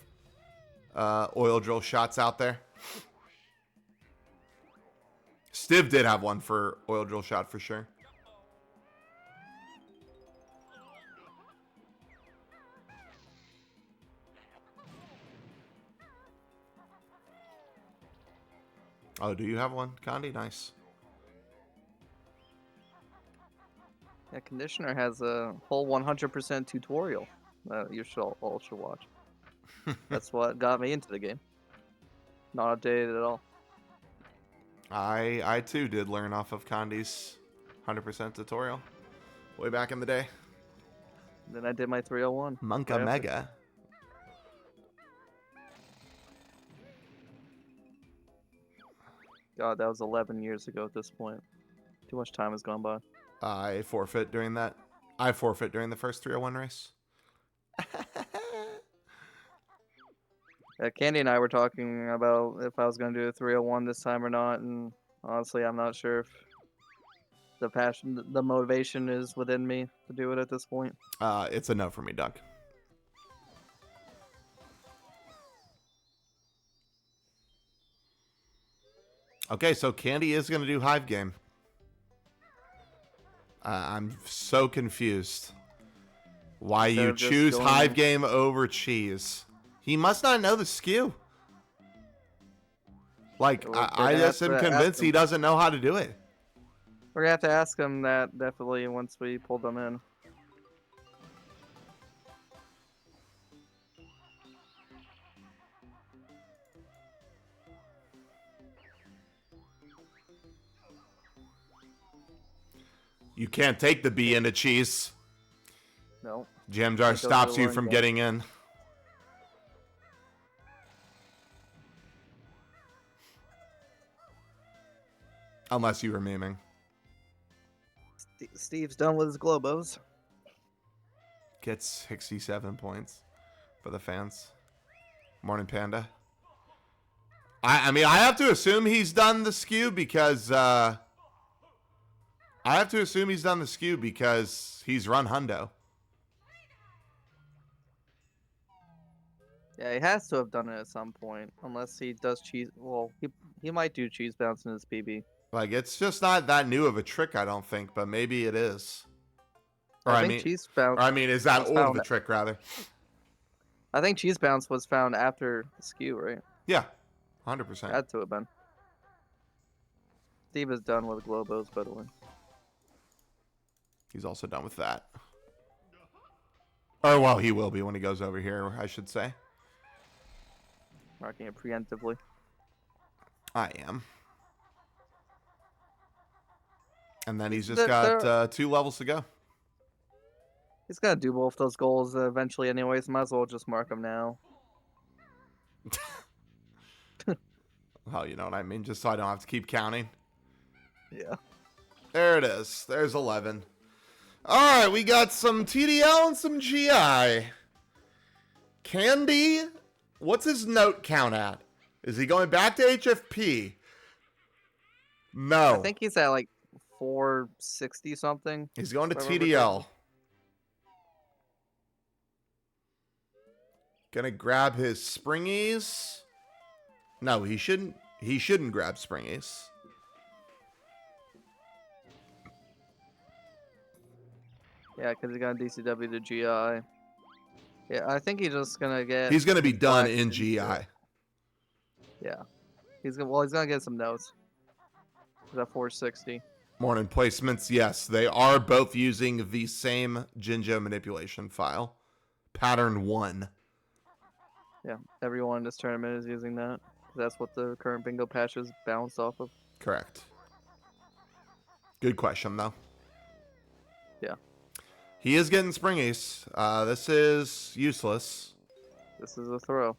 oil drill shots out there. Stiv did have one for oil drill shot for sure. Oh, do you have one, Condi? Nice. Yeah, Conditioner has a whole 100% tutorial that you all should watch. That's what got me into the game. Not updated at all. I too did learn off of Condi's 100% tutorial way back in the day. Then I did my 301. Monka right after. Mega. God, that was 11 years ago at this point. Too much time has gone by. I forfeit during that. I forfeit during the first 301 race. Candy and I were talking about if I was going to do a 301 this time or not, and honestly, I'm not sure if the passion, the motivation is within me to do it at this point. It's a no for me, Doug. Okay, so Candy is going to do Hive Game. I'm so confused why Instead you of just choose going Hive in- Game over Cheese. He must not know the SKU. Like, We're I gonna just have am to ask convinced he him. doesn't know how to do it. We're going to have to ask him that definitely once we pull them in. You can't take the B into Cheese. No. Jam Jar It goes to stops the you line from goal. getting in. Unless you were memeing. Steve's done with his Globos. Gets 67 points for the fans. Morning Panda. I mean, I have to assume he's done the SKU because he's run Hundo. Yeah, he has to have done it at some point, unless he does cheese. Well, he might do cheese bounce in his PB. Like, it's just not that new of a trick, I don't think, but maybe it is. Or I think cheese bounce. is that was old of found- a trick rather? I think cheese bounce was found after the SKU, right? Yeah, 100%. Had to have been. Steve is done with Globos, by the way. He's also done with that. Or well, he will be when he goes over here, I should say. Marking it preemptively. I am. And then he's just got 2 levels to go. He's gonna do both those goals eventually, anyways. Might as well just mark them now. Well, you know what I mean, just so I don't have to keep counting. Yeah. There it is. There's 11. All right, we got some TDL and some GI. Candy, what's his note count at? Is he going back to HFP? No. I think he's at like 460 something. He's going to if I remember TDL. Gonna grab his springies. No, he shouldn't. He shouldn't grab springies. Yeah, because he's got DCW to GI. Yeah, I think he's just gonna get. He's gonna be done black in and- GI. Yeah, he's gonna get some notes. He's at 460. Morning placements. Yes, they are both using the same Jinjo manipulation file. Pattern 1. Yeah, everyone in this tournament is using that. That's what the current bingo patch is bounced off of. Correct. Good question, though. Yeah. He is getting springies. This is useless. This is a throw.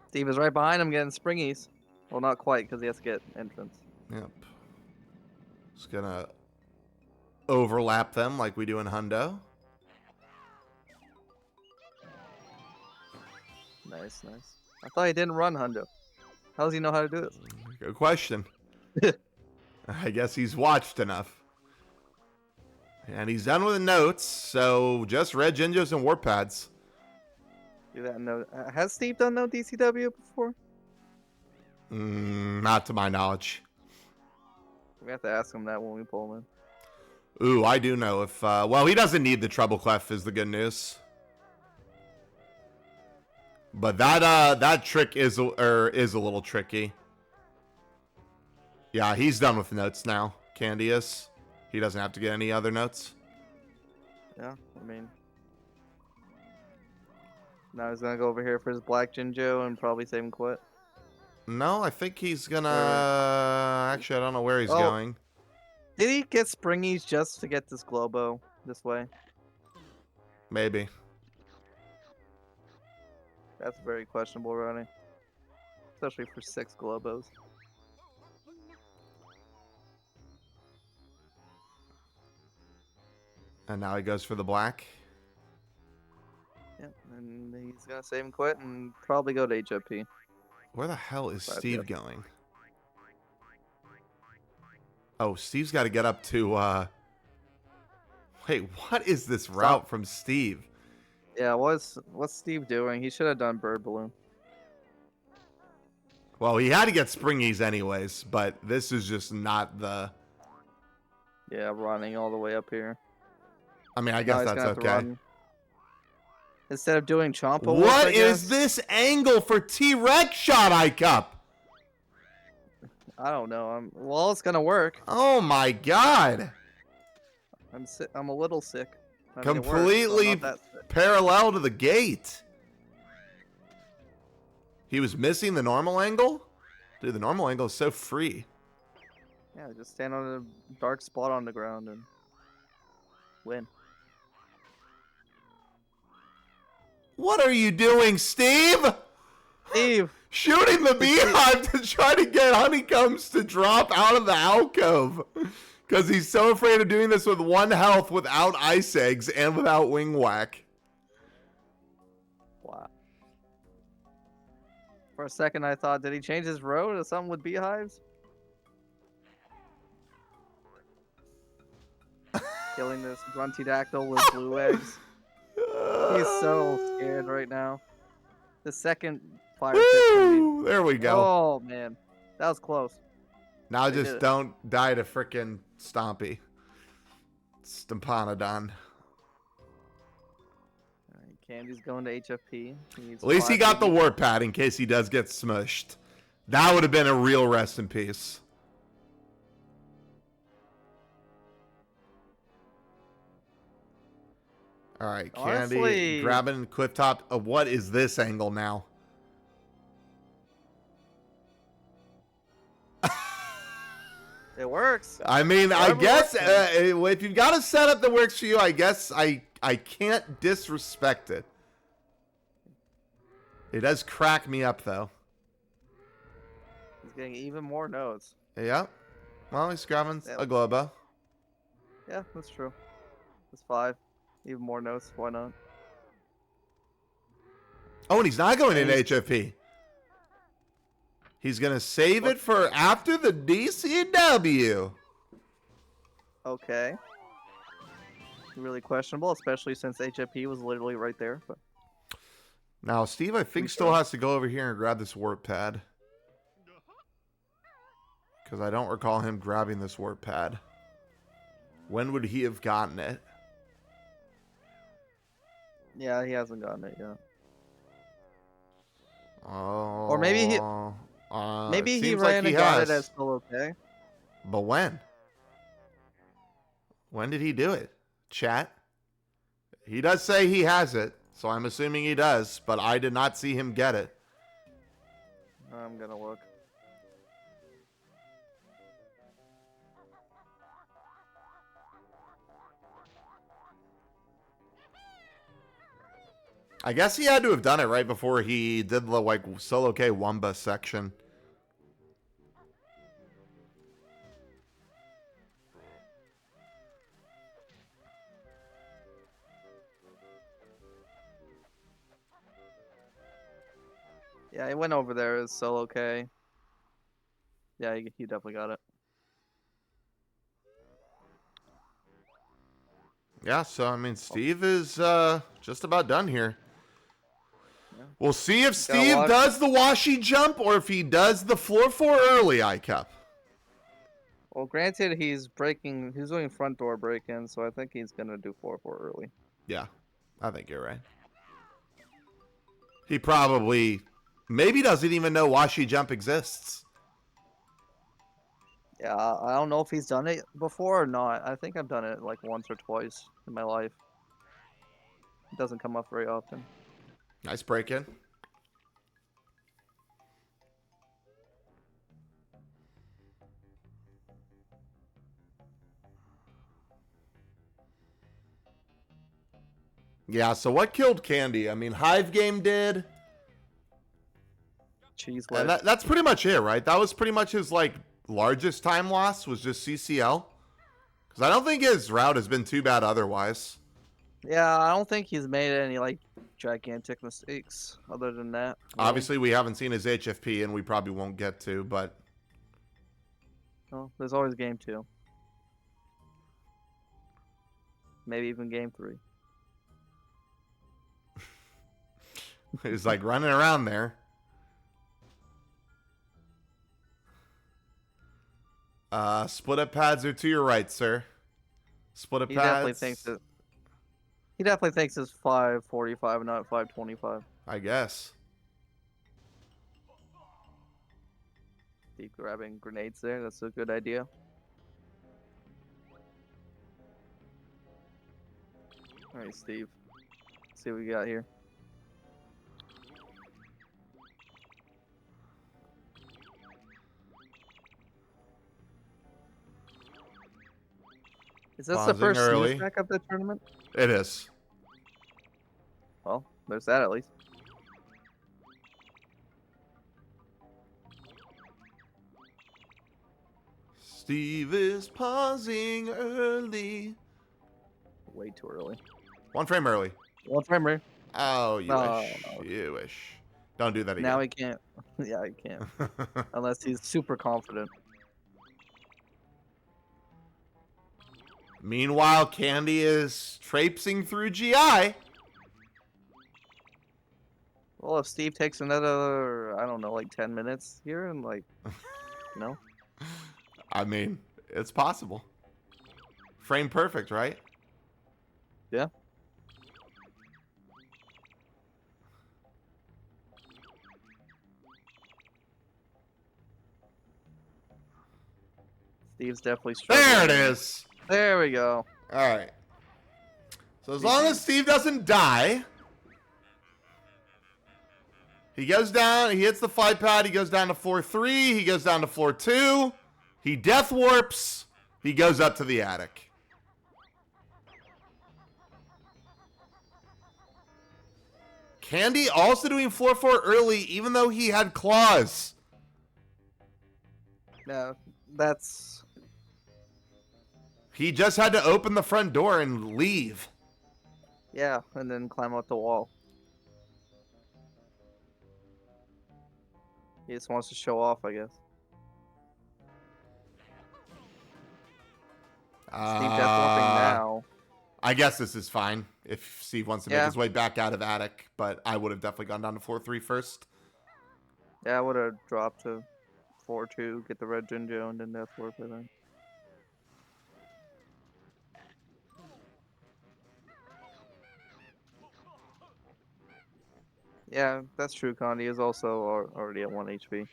Steve is right behind him getting springies. Well, not quite, because he has to get entrance. Yep. Just gonna overlap them like we do in Hundo. Nice, nice. I thought he didn't run Hundo. How does he know how to do this? Good question. I guess he's watched enough. And he's done with the notes, so just red Jinjos and warp pads. Do that note. Has Steve done no DCW before? Not to my knowledge. We have to ask him that when we pull him in. Ooh, I do know if, well, he doesn't need the treble clef is the good news. But that trick is a little tricky. Yeah, he's done with notes now. Candy is. He doesn't have to get any other notes. Yeah, I mean. Now he's gonna go over here for his black Jinjo and probably save him quit. No, I think he's gonna... Actually, I don't know where he's going. Did he get springies just to get this Globo this way? Maybe. That's very questionable running. Especially for 6 Globos. And now he goes for the black. Yep, and he's gonna save and quit and probably go to HFP. Where the hell is Right, Steve yeah. going? Oh, Steve's got to get up to... Wait, what is this route from Steve? Yeah, what's Steve doing? He should have done bird balloon. Well, he had to get springies anyways, but this is just not the... Yeah, running all the way up here. I mean, I Now guess he's that's gonna have to okay. run. Instead of doing Chompa Wolf, What I is guess. this angle for T-Rex shot ICUP? I don't know. Well, it's gonna work. Oh my god. I'm a little sick. I mean, it works, but I'm Completely not that sick. parallel to the gate. He was missing the normal angle? Dude, the normal angle is so free. Yeah, just stand on a dark spot on the ground and win. What are you doing, Steve? Steve! Shooting the beehive to try to get honeycombs to drop out of the alcove. Because he's so afraid of doing this with 1 health without ice eggs and without wing whack. Wow. For a second, I thought, did he change his row to something with beehives? Killing this Gruntydactyl with blue eggs. He's so scared right now. The second fire pit's gonna be... Woo! There we go. Oh, man. That was close. Now They just did it. don't die to frickin' Stompy. Stampanodon. Alright, Candy's going to HFP. At least he got the warp pad in case he does get smushed. That would have been a real rest in peace. All right, Candy Honestly- grabbing cliff top. What is this angle now? It works. I mean, I Whatever guess works, if you've got a setup that works for you, I guess I can't disrespect it. It does crack me up, though. He's getting even more notes. Yeah. Well, he's grabbing Yeah. a Globo. Yeah, that's true. That's 5. Even more notes. Why not? Oh, and he's not going And into he's- HFP. He's going to save it for after the DCW. Okay. Really questionable, especially since HFP was literally right there. But Now, Steve, I think, still has to go over here and grab this warp pad. Because I don't recall him grabbing this warp pad. When would he have gotten it? yeah, he hasn't gotten it yet. Oh. Or maybe he- Maybe he ran and got it as still okay. But when? When did he do it? Chat? He does say he has it, so I'm assuming he does, but I did not see him get it. I'm gonna look. I guess he had to have done it right before he did the like solo K Wumba section. Yeah, he went over there as solo K. Yeah, he definitely got it. Yeah, so I mean Steve is just about done here. Yeah. We'll see if Gotta Steve watch. does the washy jump or if he does the floor 4 early ICUP. Well, granted, he's doing front door break-in, so I think he's gonna do 4-4 early. Yeah, I think you're right. He probably maybe doesn't even know washy jump exists. Yeah, I don't know if he's done it before or not. I think I've done it like once or twice in my life. It doesn't come up very often. Nice break in. Yeah, so what killed Candy? I mean, Hive Game did. Cheese And wedge. that's pretty much it, right? That was pretty much his like largest time loss was just CCL. Because I don't think his route has been too bad otherwise. Yeah, I don't think he's made any like gigantic mistakes other than that. Really. Obviously, we haven't seen his HFP, and we probably won't get to, but... Well, there's always game 2. Maybe even game 3. He's like running around there. Split up pads are to your right, sir. Split up He pads. definitely thinks it. He definitely thinks it's 5:45, not 5:25. I guess. Steve grabbing grenades there. That's a good idea. All right, Steve. Let's see what we got here. Is this the Pausing first early. snooze back of the tournament? It is. Well, there's that at least. Steve is pausing early. Way too early. 1 frame early. One frame rate. Oh, you Oh, wish. no. You wish. Don't do that again. Now he can't. Yeah, he can't. Unless he's super confident. Meanwhile, Candy is traipsing through GI. Well, if Steve takes another, I don't know, like 10 minutes here and like, no. I mean, it's possible. Frame perfect, right? Yeah. Steve's definitely struggling. There it is. There we go. All right. So as long as Steve doesn't die, he goes down, he hits the flight pad, he goes down to floor 3, he goes down to floor 2, he death warps, he goes up to the attic. Candy also doing floor 4 early, even though he had claws. No, that's He just had to open the front door and leave. yeah, and then climb up the wall. He just wants to show off, I guess. Steve death warping now. I guess this is fine if Steve wants to make Yeah. his way back out of attic, but I would have definitely gone down to floor 3 first. Yeah, I would have dropped to 4-2, get the red Jinjo, and then death warp it in. Yeah, that's true. Condi is also already at 1 HP.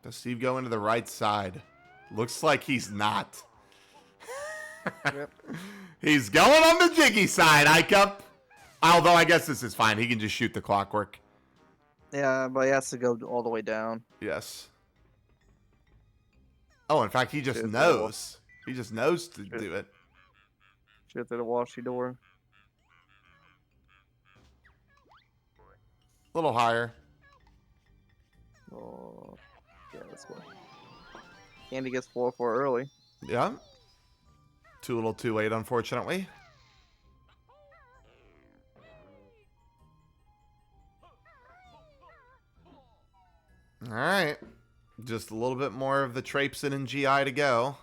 Does Steve go into the right side? Looks like he's not. Yep. He's going on the jiggy side, Ike. Although I guess this is fine. He can just shoot the clockwork. Yeah, but he has to go all the way down. Yes. Oh, in fact, he just Shoot the knows. He just knows to Shoot. do it. Shoot through the washy door. A little higher. Oh, yeah, that's good. Candy gets 4-4 early. Yeah. Too little too late, unfortunately. All right. Just a little bit more of the traipsing and GI to go.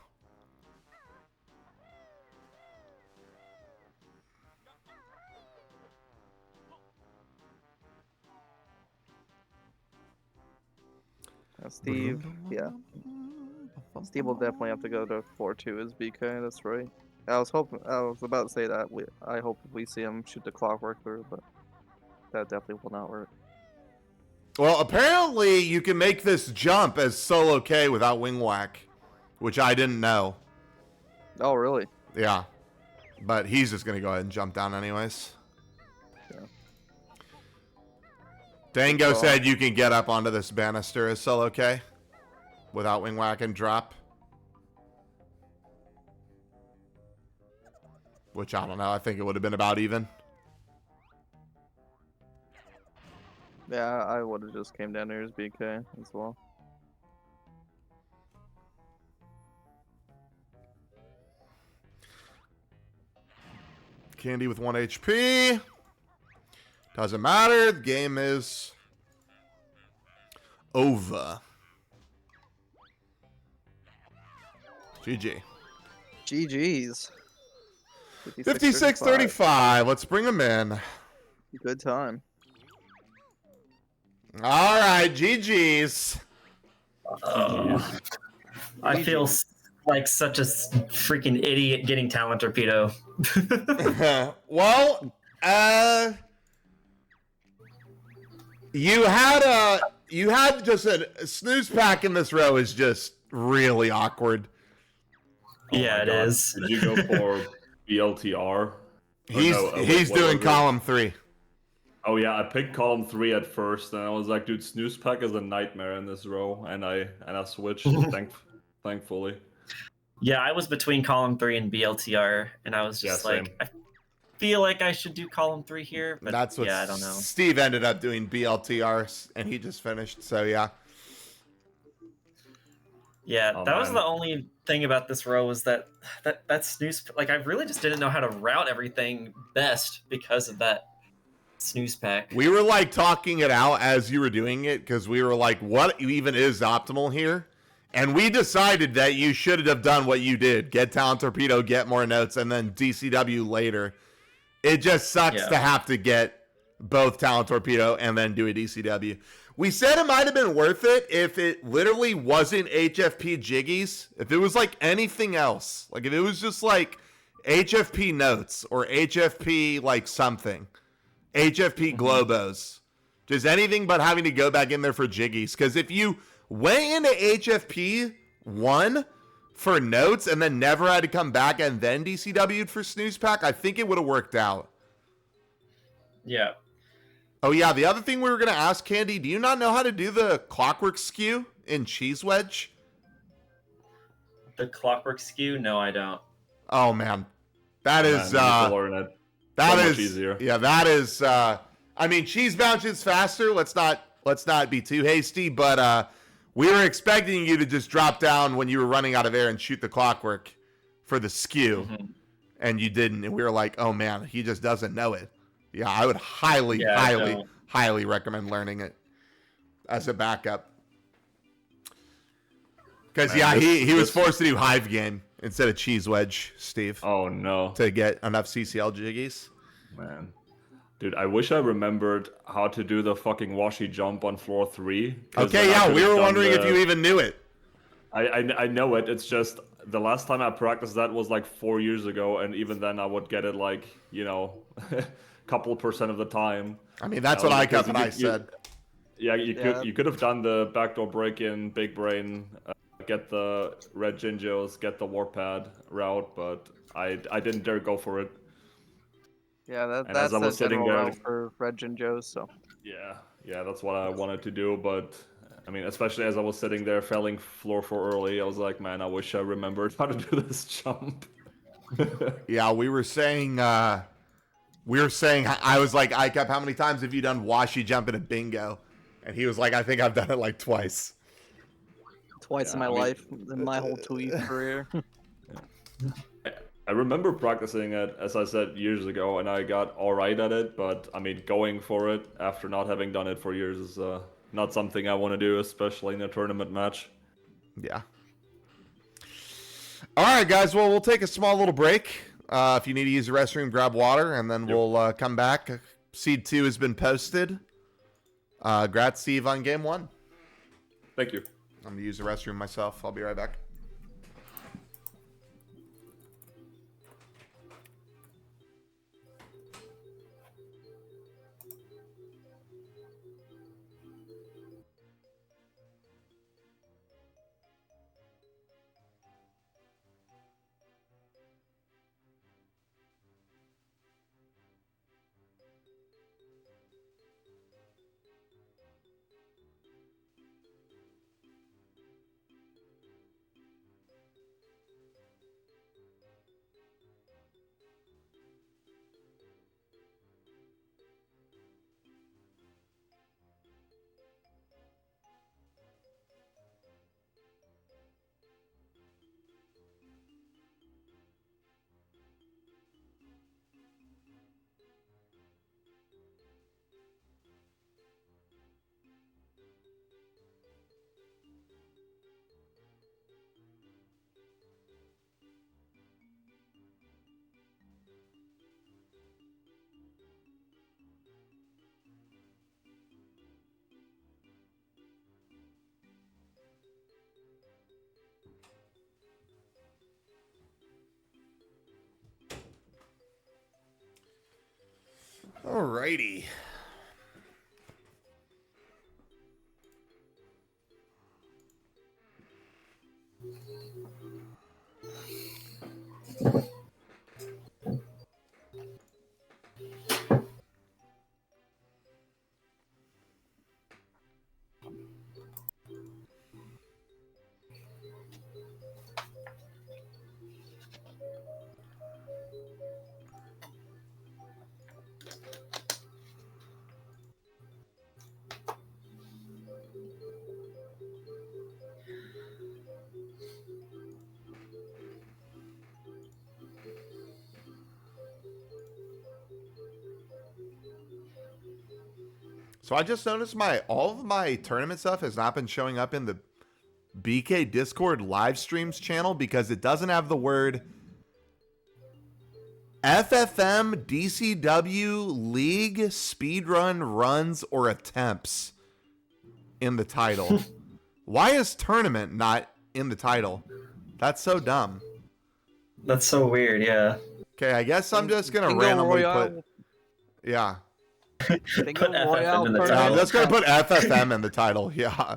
Steve, yeah. Steve will definitely have to go to 4-2 as BK, that's right. I was about to say that. I hope we see him shoot the clockwork through, but that definitely will not work. Well, apparently you can make this jump as solo K without wing whack, which I didn't know. Oh, really? Yeah. But he's just going to go ahead and jump down anyways. Yeah. Dango said you can get up onto this banister as solo K without wing whack and drop. Which I don't know. I think it would have been about even. Yeah, I would have just came down here as BK as well. Candy with 1 HP. Doesn't matter. The game is over. GG. GG's. 56-35. Let's bring him in. Good time. All right, GG's. I feel like such a freaking idiot getting talent torpedo. Well, you had just a snooze pack in this row is just really awkward. Yeah, it is. Did you go for BLTR? He's doing column 3. Oh yeah, I picked column 3 at first, and I was like, dude, snooze pack is a nightmare in this row, and I switched. Thankfully. Yeah, I was between column 3 and BLTR, and I was just like, I feel like I should do column 3 here, but that's what I don't know. Steve ended up doing BLTR, and he just finished. So yeah. Yeah, that was the only thing about this row was that snooze. Like, I really just didn't know how to route everything best because of that snooze pack. We were like talking it out as you were doing it because we were like, what even is optimal here? And we decided that you should have done what you did. Get Talent Torpedo, get more notes, and then DCW later. It just sucks to have to get both Talent Torpedo and then do a DCW. We said it might have been worth it if it literally wasn't HFP Jiggies. If it was like anything else. Like if it was just like HFP notes or HFP like something. HFP Globos. Just anything but having to go back in there for Jiggies. Because if you went into HFP 1 for notes and then never had to come back and then DCW'd for Snooze Pack, I think it would have worked out. Yeah. Oh, yeah. The other thing we were going to ask, Candy, do you not know how to do the clockwork skew in Cheese Wedge? The clockwork skew? No, I don't. Oh, man. That is... That is easier. Yeah, that is... I mean, cheese bounces faster. Let's not be too hasty, but we were expecting you to just drop down when you were running out of air and shoot the clockwork for the skew, and you didn't. And we were like, oh, man, he just doesn't know it. Yeah, I would highly recommend learning it as a backup. Because, he was forced to do Hive Game instead of Cheese Wedge, Steve. Oh, no. To get enough CCL Jiggies. Man. Dude, I wish I remembered how to do the fucking washy jump on floor 3. Okay, yeah, we were wondering if you even knew it. I know it. It's just the last time I practiced that was like 4 years ago, and even then I would get it like, couple % of the time. I mean, that's what I said. You could have done the backdoor break-in, big brain, get the red Jinjos, get the warpad route, but I didn't dare go for it. Yeah, that's the general route for red Jinjos, so. Yeah, that's what I wanted to do, but I mean, especially as I was sitting there failing floor 4 early, I was like, man, I wish I remembered how to do this jump. Yeah, we were saying, I was like, ICAP, how many times have you done washy jump in a bingo? And he was like, I think I've done it like twice. Twice in my life, in my whole Tweet career. I remember practicing it, as I said, years ago, and I got all right at it, but I mean, going for it after not having done it for years is not something I want to do, especially in a tournament match. Yeah. All right, guys. Well, we'll take a small little break. If you need to use the restroom, grab water, and then we'll come back. Seed 2 has been posted. Grats, Steve, on game 1. Thank you. I'm going to use the restroom myself. I'll be right back. Alrighty. So I just noticed all of my tournament stuff has not been showing up in the BK Discord live streams channel because it doesn't have the word FFM DCW League Speedrun Runs or Attempts in the title. Why is tournament not in the title? That's so dumb. That's so weird, yeah. Okay, I guess I'm just going to Bingo randomly Royale. put... Yeah. Bingo Put FFM Royale in the I'm title. just going to put FFM in the title. Yeah.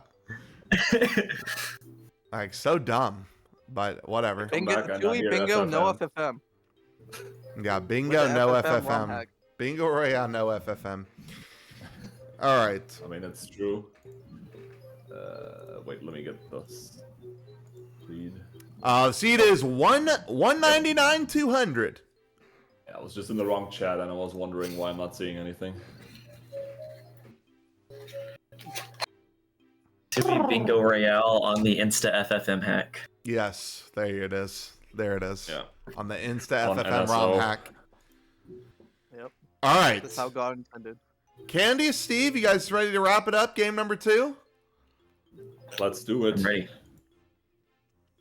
Like, so dumb. But whatever. Come back Bingo, and Chewy hear Bingo, no FFM. FFM. Yeah, bingo, With the no FFM ROM FFM. hack. Bingo Royale, no FFM. All right. I mean, it's true. Wait, let me get this. Read. Seed is 199 200. Yeah, I was just in the wrong chat and I was wondering why I'm not seeing anything. To be Bingo Royale on the Insta FFM hack. Yes, there it is. There it is. Yeah. On the Insta On FFM NSO. ROM hack. Yep. All right. That's how God intended. Candy, Steve, you guys ready to wrap it up? Game number 2? Let's do it. I'm ready.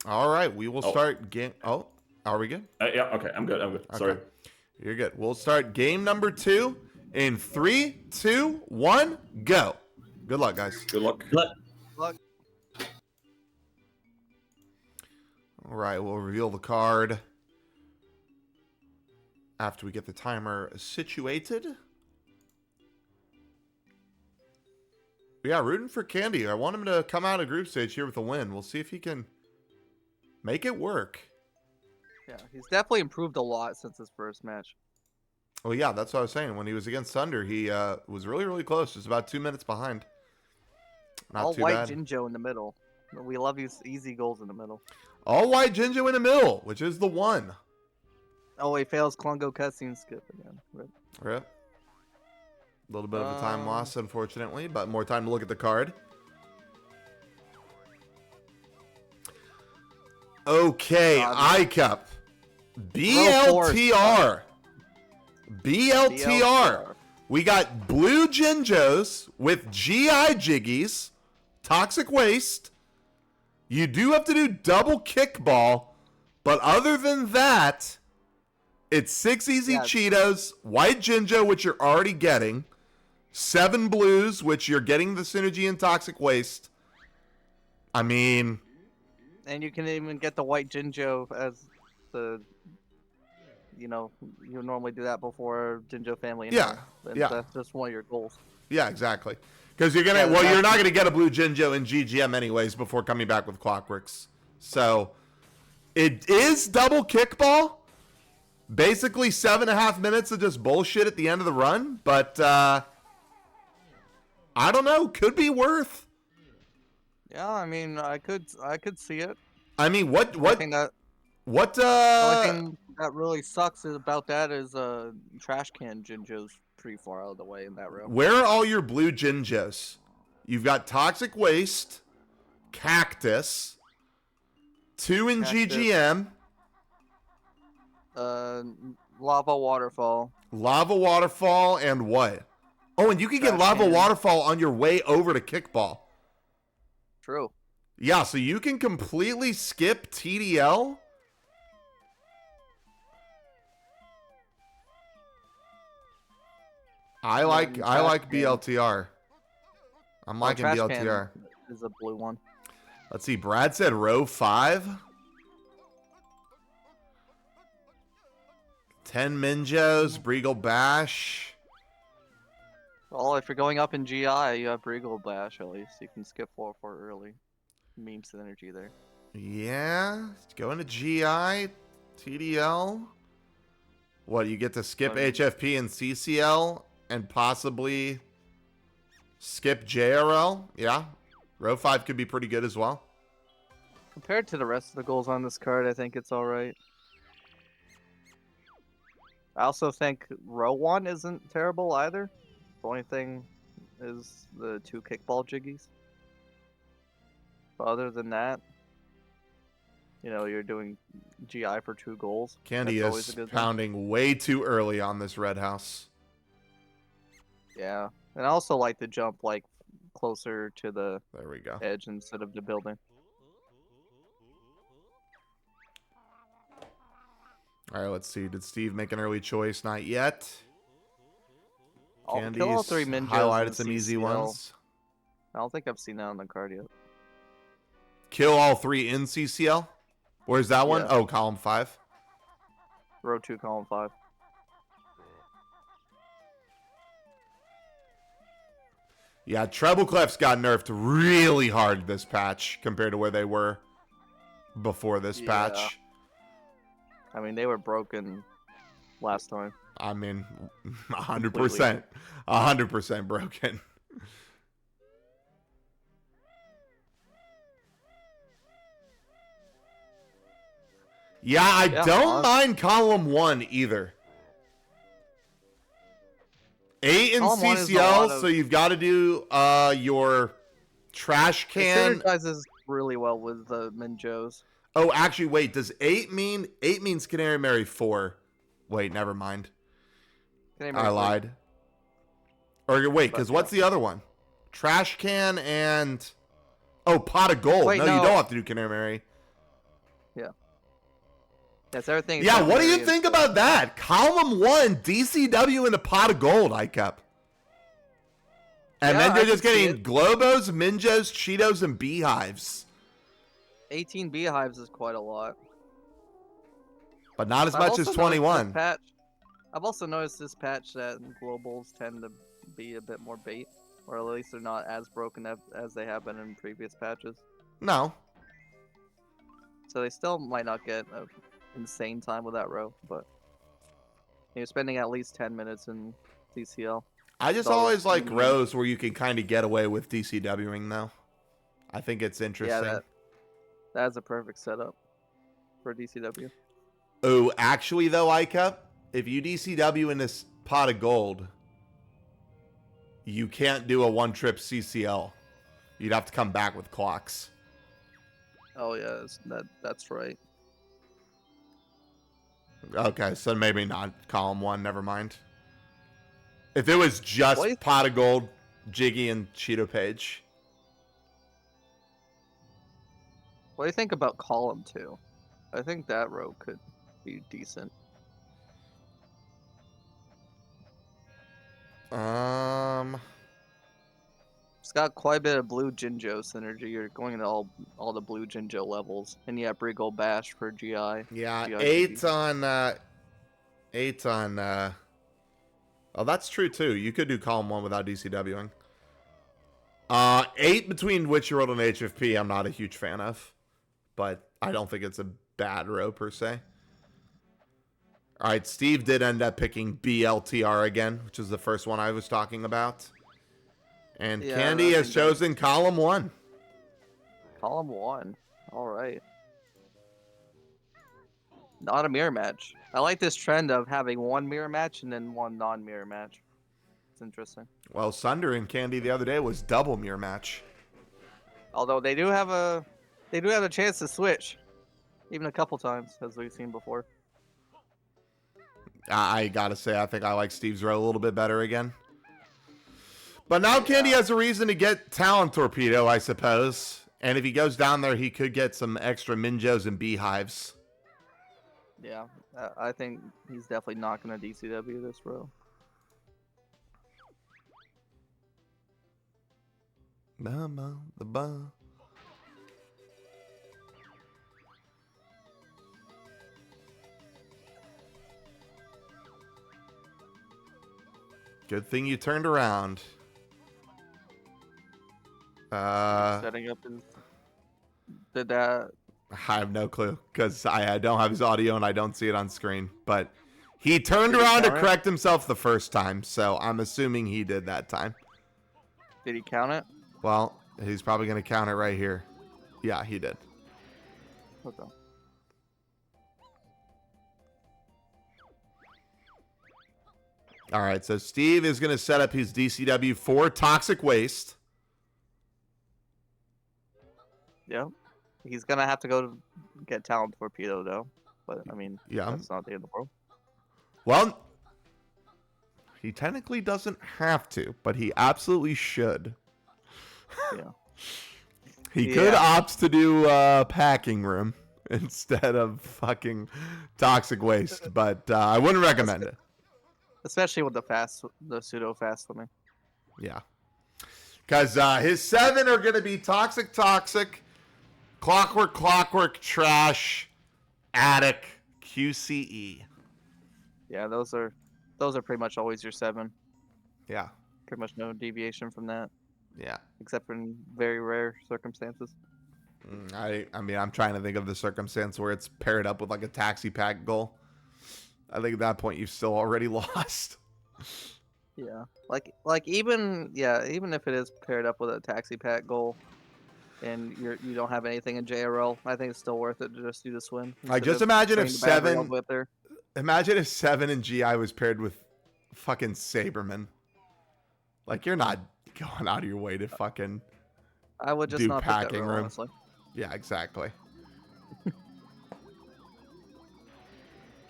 All right. We will Oh. start game. Oh, are we good? Yeah, okay, I'm good. Sorry. Okay. You're good. We'll start game number 2 in 3, 2, 1, go. Good luck, guys. Good luck. Look, All right, we'll reveal the card after we get the timer situated. Yeah, rooting for Candy. I want him to come out of group stage here with a win. We'll see if he can make it work. yeah, he's definitely improved a lot since his first match. Well, yeah, that's what I was saying. When he was against Thunder, he was really, really close. Just about 2 minutes behind. Not All too white bad. Jinjo in the middle. We love these easy goals in the middle. All white Jinjo in the middle, which is the one. Oh, he fails Klungo cutscene skip again. Rip. Rip. A little bit of a time loss, unfortunately, but more time to look at the card. Okay, iCup. BLTR. BLTR. We got blue Jinjos with GI Jiggies, Toxic Waste. You do have to do double kickball, but other than that, it's 6 easy Cheetos, white Jinjo, which you're already getting, 7 blues, which you're getting the synergy and Toxic Waste. I mean... And you can even get the white Jinjo as the... You know, you normally do that before Jinjo family. Yeah, and yeah. That's just one of your goals. Yeah, exactly. Because you're gonna, Yeah, well, you're not gonna get a blue Jinjo in GGM anyways before coming back with Clockworks. So it is double kickball. Basically 7.5 minutes of just bullshit at the end of the run, but I don't know. Could be worth. Yeah, I mean, I could see it. I mean, what? The only thing that really sucks about that is trash can Jinjo's pretty far out of the way in that room. Where are all your blue Jinjos? You've got Toxic Waste, Cactus, 2 in GGM, Lava Waterfall. Lava Waterfall, and what? Oh, and you can get Trash Lava can. Waterfall on your way over to Kickball. True. Yeah, so you can completely skip TDL. I like BLTR. I'm liking Trash BLTR. Can is a blue one. Let's see. Brad said row 5. 10 Minjos, Breagle Bash. Well, if you're going up in GI, you have Regal Bash at least. You can skip 4-4 early. Meme synergy there. Yeah, go into GI, TDL. What, you get to skip HFP and CCL and possibly skip JRL? Yeah, row 5 could be pretty good as well. Compared to the rest of the goals on this card, I think it's alright. I also think row 1 isn't terrible either. The only thing is the 2 kickball jiggies. But other than that, you know, you're doing GI for 2 goals. Candy That's always is a good thing. pounding way too early on this red house. Yeah. And I also like to jump like closer to the There we go. edge instead of the building. All right, let's see. Did Steve make an early choice? Not yet. I'll Candy's kill all 3 Minjos highlighted in some easy CCL. ones. I don't think I've seen that on the card yet. Kill all 3 in CCL? Where's that one? Yeah. Oh, column 5. Row 2, column 5. Yeah, treble clefs got nerfed really hard this patch compared to where they were before this Yeah. patch. I mean, they were broken last time. I mean, 100%. 100% broken. Yeah, I don't mind column 1 either. 8 in Column 1 is a CCL, lot of- so you've got to do your trash It can. synergizes really well with the Minjos. Oh, actually, wait. Does 8 mean 8 means Canary Mary 4? Wait, never mind. I lied. Or wait, because what's the other one? Trash can and pot of gold. Wait, no, no. you don't have to do Canary Mary. Yes, everything. Yeah, what do you except think about that? Column 1, DCW and a pot of gold, I kept. And Yeah, then you're I just can see getting it. Globos, Minjos, Cheetos, and Beehives. 18 beehives is quite a lot. But not as I've much as also noticed 21. this patch, I've also noticed this patch that globals tend to be a bit more bait, or at least they're not as broken as they have been in previous patches. No. So they still might not get an insane time with that row, but you're spending at least 10 minutes in CCL. I just So, always like mm, rows where you can kind of get away with DCWing, though. I think it's interesting. Yeah, that's a perfect setup for DCW. Oh, actually, though, ICUP, if you DCW in this pot of gold, you can't do a one-trip CCL. You'd have to come back with clocks. Oh yeah, that's right. Okay, so maybe not column 1. Never mind. If it was just What? pot of gold, Jiggy, and Cheeto Page. What do you think about column 2? I think that row could be decent. It's got quite a bit of blue Jinjo synergy. You're going into all the blue Jinjo levels, and you have Brigo Bash for GI. Yeah, GI 8 on 8 on. Oh, that's true too. You could do column 1 without DCWing. 8 between Witch World and HFP. I'm not a huge fan of, but I don't think it's a bad row per se. All right, Steve did end up picking BLTR again, which is the first one I was talking about. And Yeah, Candy I has think chosen column 1. Column 1. All right. Not a mirror match. I like this trend of having one mirror match and then one non-mirror match. It's interesting. Well, Sunder and Candy the other day was double mirror match. Although they do have a chance to switch, even a couple times as we've seen before. I gotta say, I think I like Steve's row a little bit better again. But now Candy has a reason to get Talent Torpedo, I suppose. And if he goes down there, he could get some extra Minjos and Beehives. Yeah, I think he's definitely not going to DCW this row. Good thing you turned around. Setting up his. Did that? I have no clue because I don't have his audio and I don't see it on screen. But he turned Did he around to count it? correct himself the first time, so I'm assuming he did that time. Did he count it? Well, he's probably going to count it right here. Yeah, he did. Okay. All right, so Steve is going to set up his DCW for Toxic Waste. Yeah. He's gonna have to go to get Talent Torpedo though. But I mean, Yeah. that's not the end of the world. Well, he technically doesn't have to, but he absolutely should. Yeah. He could opt to do packing room instead of fucking Toxic Waste, but I wouldn't recommend it. Especially with the pseudo fast swimming. Yeah. Because his 7 are going to be Toxic, Clockwork, Trash, Attic, QCE. Yeah, those are pretty much always your 7. Yeah. Pretty much no deviation from that, Yeah. except for in very rare circumstances. I mean, I'm trying to think of the circumstance where it's paired up with like a taxi pack goal. I think at that point you've still already lost. Yeah, like even if it is paired up with a taxi pack goal, and you don't have anything in JRL, I think it's still worth it to just do the swim. Like, instead just of imagine if putting the battery all 7 the way up there. Imagine if 7 and GI was paired with fucking Saberman. Like, you're not going out of your way to fucking I would just do not pick that packing row, room. honestly. Yeah, exactly.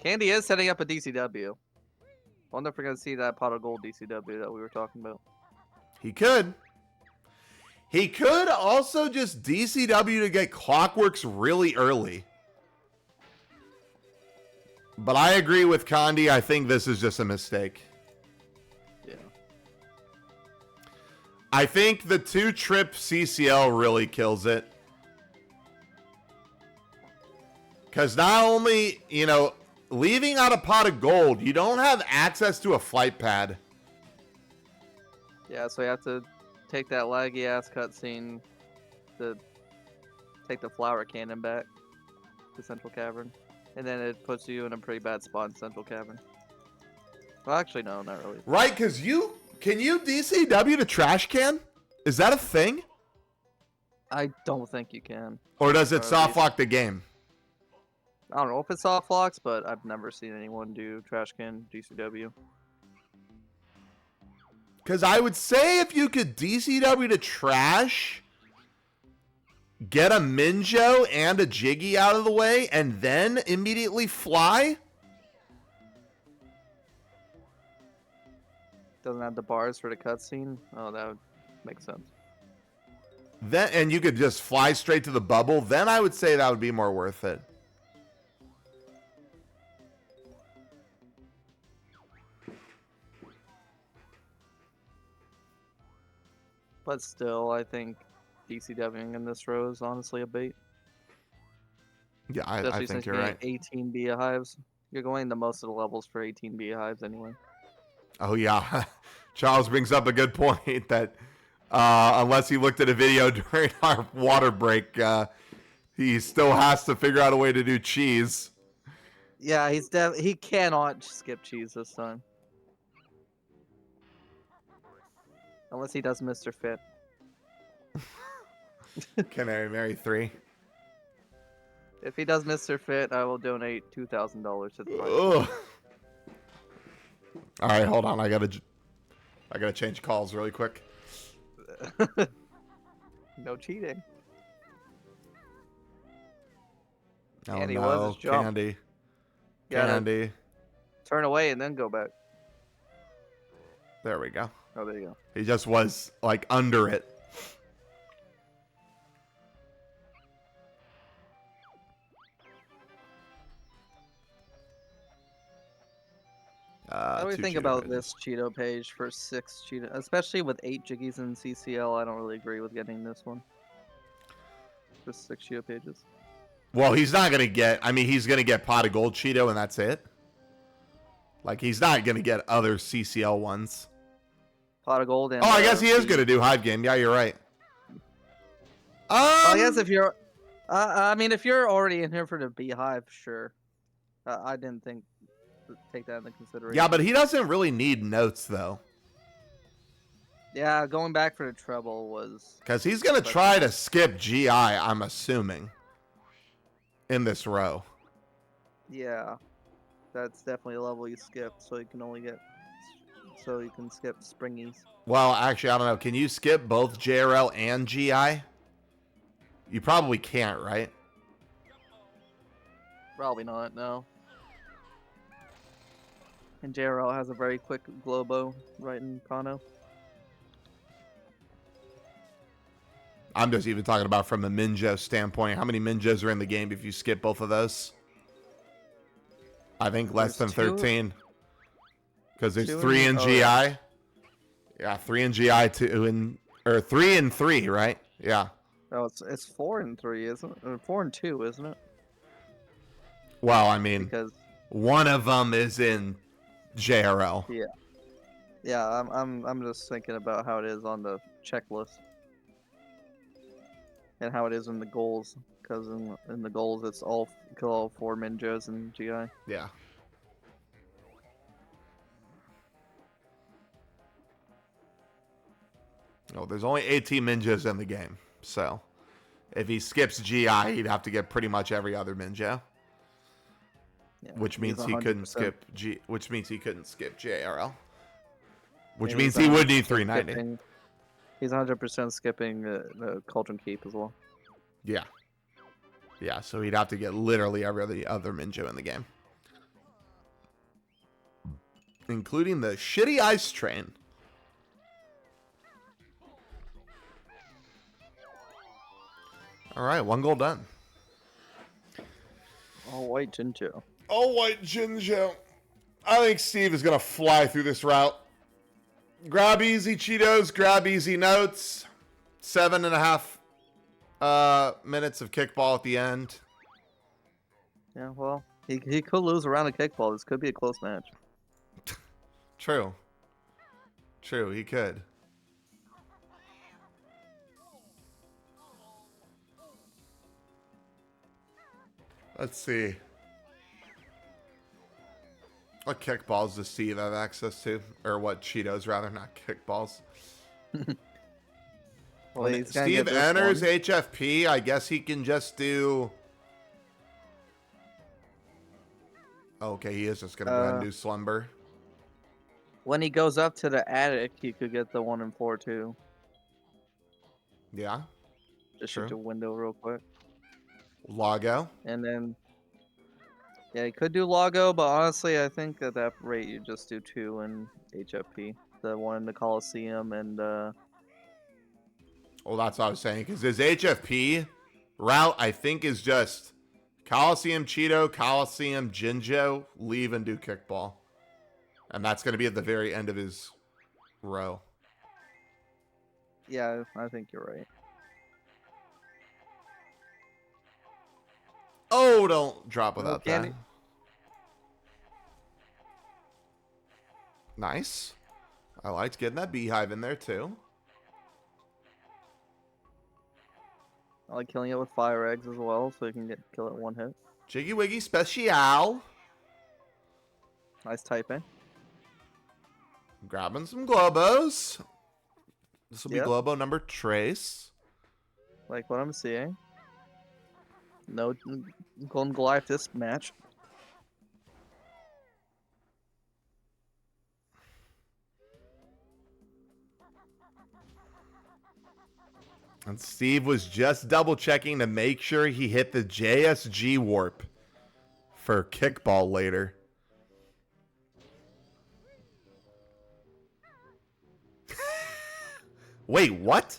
Candy is setting up a DCW. Wonder if we're gonna see that pot of gold DCW that we were talking about. He could. He could also just DCW to get Clockworks really early. But I agree with Condi. I think this is just a mistake. Yeah. I think the 2-trip CCL really kills it. Because not only, leaving out a pot of gold, you don't have access to a flight pad. Yeah, so you have to take that laggy ass cutscene to take the flower cannon back to Central Cavern. And then it puts you in a pretty bad spot in Central Cavern. Well, actually, no, not really. Right, because can you DCW to trash can? Is that a thing? I don't think you can. Or does it Or at soft least- lock the game? I don't know if it's soft locks, but I've never seen anyone do trash can DCW. Because I would say if you could DCW to trash, get a Minjo and a Jiggy out of the way, and then immediately fly. Doesn't have the bars for the cutscene. Oh, that would make sense. And you could just fly straight to the bubble, then I would say that would be more worth it. But still, I think DCWing in this row is honestly a bait. Yeah, I Especially think since you're you're right. getting 18 beehives. You're going to most of the levels for 18 beehives anyway. Oh, yeah. Charles brings up a good point that unless he looked at a video during our water break, he still has to figure out a way to do cheese. Yeah, he cannot skip cheese this time. Unless he does Mr. Fit. Canary Mary 3. If he does Mr. Fit, I will donate $2,000 to the fund. Ugh. All right, hold on. I gotta change calls really quick. No cheating. Oh Candy no, was his jump. Candy. Gotta Candy. turn away and then go back. There we go. Oh, there you go. He just was like under it. How do we two think Cheeto about pages. this Cheeto page for 6 Cheeto? Especially with 8 Jiggies in CCL, I don't really agree with getting this one. For 6 Cheeto pages. Well, he's not gonna get. I mean, he's gonna get pot of gold Cheeto, and that's it. Like, he's not gonna get other CCL ones. Pot of gold. And, Oh, I guess he is the- going to do Hive Game. Yeah, you're right. I guess if you're, I mean, if you're already in here for the beehive, sure. I didn't take that into consideration. Yeah, but he doesn't really need notes, though. Yeah, going back for the treble was. Because he's going to try to skip GI, I'm assuming, in this row. Yeah, that's definitely a level you skip, so you can only get. So you can skip springies. Well, actually, I don't know. Can you skip both JRL and GI? You probably can't, right? Probably not, no. And JRL has a very quick Globo right in Kano. I'm just even talking about from a Minjo standpoint. How many Minjos are in the game if you skip both of those? I think less than There's 13. Because there's two 3 in in- GI. oh, Yeah, 3 in GI, 2 in... Or 3 and 3, right? Yeah. Oh, it's 4 and 3, isn't it? Or 4 and 2, isn't it? Well, I mean, Because one of them is in JRL. yeah, I'm just thinking about how it is on the checklist. And how it is in the goals, because in the goals it's kill all 4 Minjos and GI. Yeah. Oh, there's only 18 Minjos in the game. So, if he skips GI, he'd have to get pretty much every other Minjo. Yeah, Which he's means he couldn't 100% skip which means he couldn't skip JRL. Which and means he's he would need 100% 390. skipping- He's 100% skipping the Cauldron Keep as well. Yeah. Yeah, so he'd have to get literally every other Minjo in the game. Including the shitty ice train. All right, 1 goal done. All white Jinjo. All white Jinjo. I think Steve is going to fly through this route. Grab easy Cheetos, grab easy notes. 7.5 minutes of kickball at the end. Yeah, well, he could lose a round of kickball. This could be a close match. True. True, he could. Let's see. What kickballs does Steve have access to? Or what Cheetos, rather, not kickballs. Well, When he's gonna Steve get this enters one. HFP, I guess he can just do... Okay, he is just going to go ahead and do Slumber. When he goes up to the attic, he could get the 1 and 4 too. Yeah. Just True. shoot the window real quick. Lago. And then, yeah, he could do Lago, but honestly, I think at that rate, you just do 2 in HFP. The 1 in the Coliseum and, Well, that's what I was saying. Because his HFP route, I think, is just Coliseum Cheeto, Coliseum Jinjo, leave and do kickball. And that's going to be at the very end of his row. yeah, I think you're right. Oh, don't drop without that. Candy. Nice. I liked getting that beehive in there, too. I like killing it with fire eggs as well, so you can kill it in 1 hit. Jiggy Wiggy Special. Nice typing. Grabbing some Globos. This will Yep. be Globo number Trace. Like what I'm seeing. No Golden Goliath this match. And Steve was just double checking to make sure he hit the JSG warp for kickball later. Wait, what?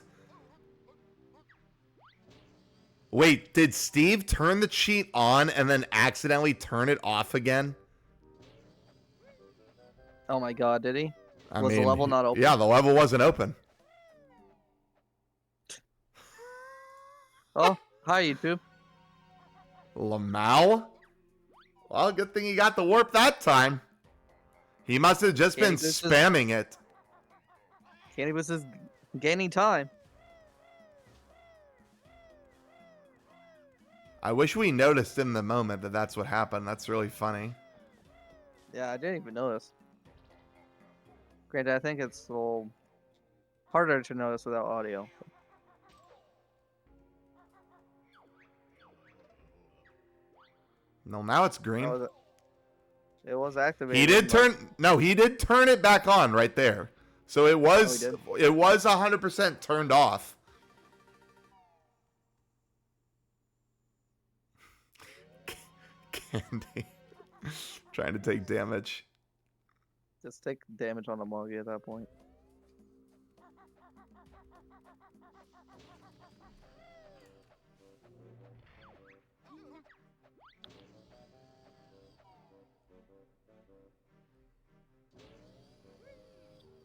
Wait, did Steve turn the cheat on and then accidentally turn it off again? Oh my god, did he? I Was the level not open? Yeah, the level wasn't open. Oh, hi YouTube. Lamau? Well, good thing he got the warp that time. He must have just Yeah, been this is- spamming it. CandyBoots is gaining time. I wish we noticed in the moment that that's what happened. That's really funny. Yeah, I didn't even notice. Granted, I think it's a little harder to notice without audio. No, now it's green. Oh, it was activated. He did turn. No, he did turn it back on right there. So it was. Oh, it was 100% turned off. Candy, trying to take damage. Just take damage on the Muggy at that point.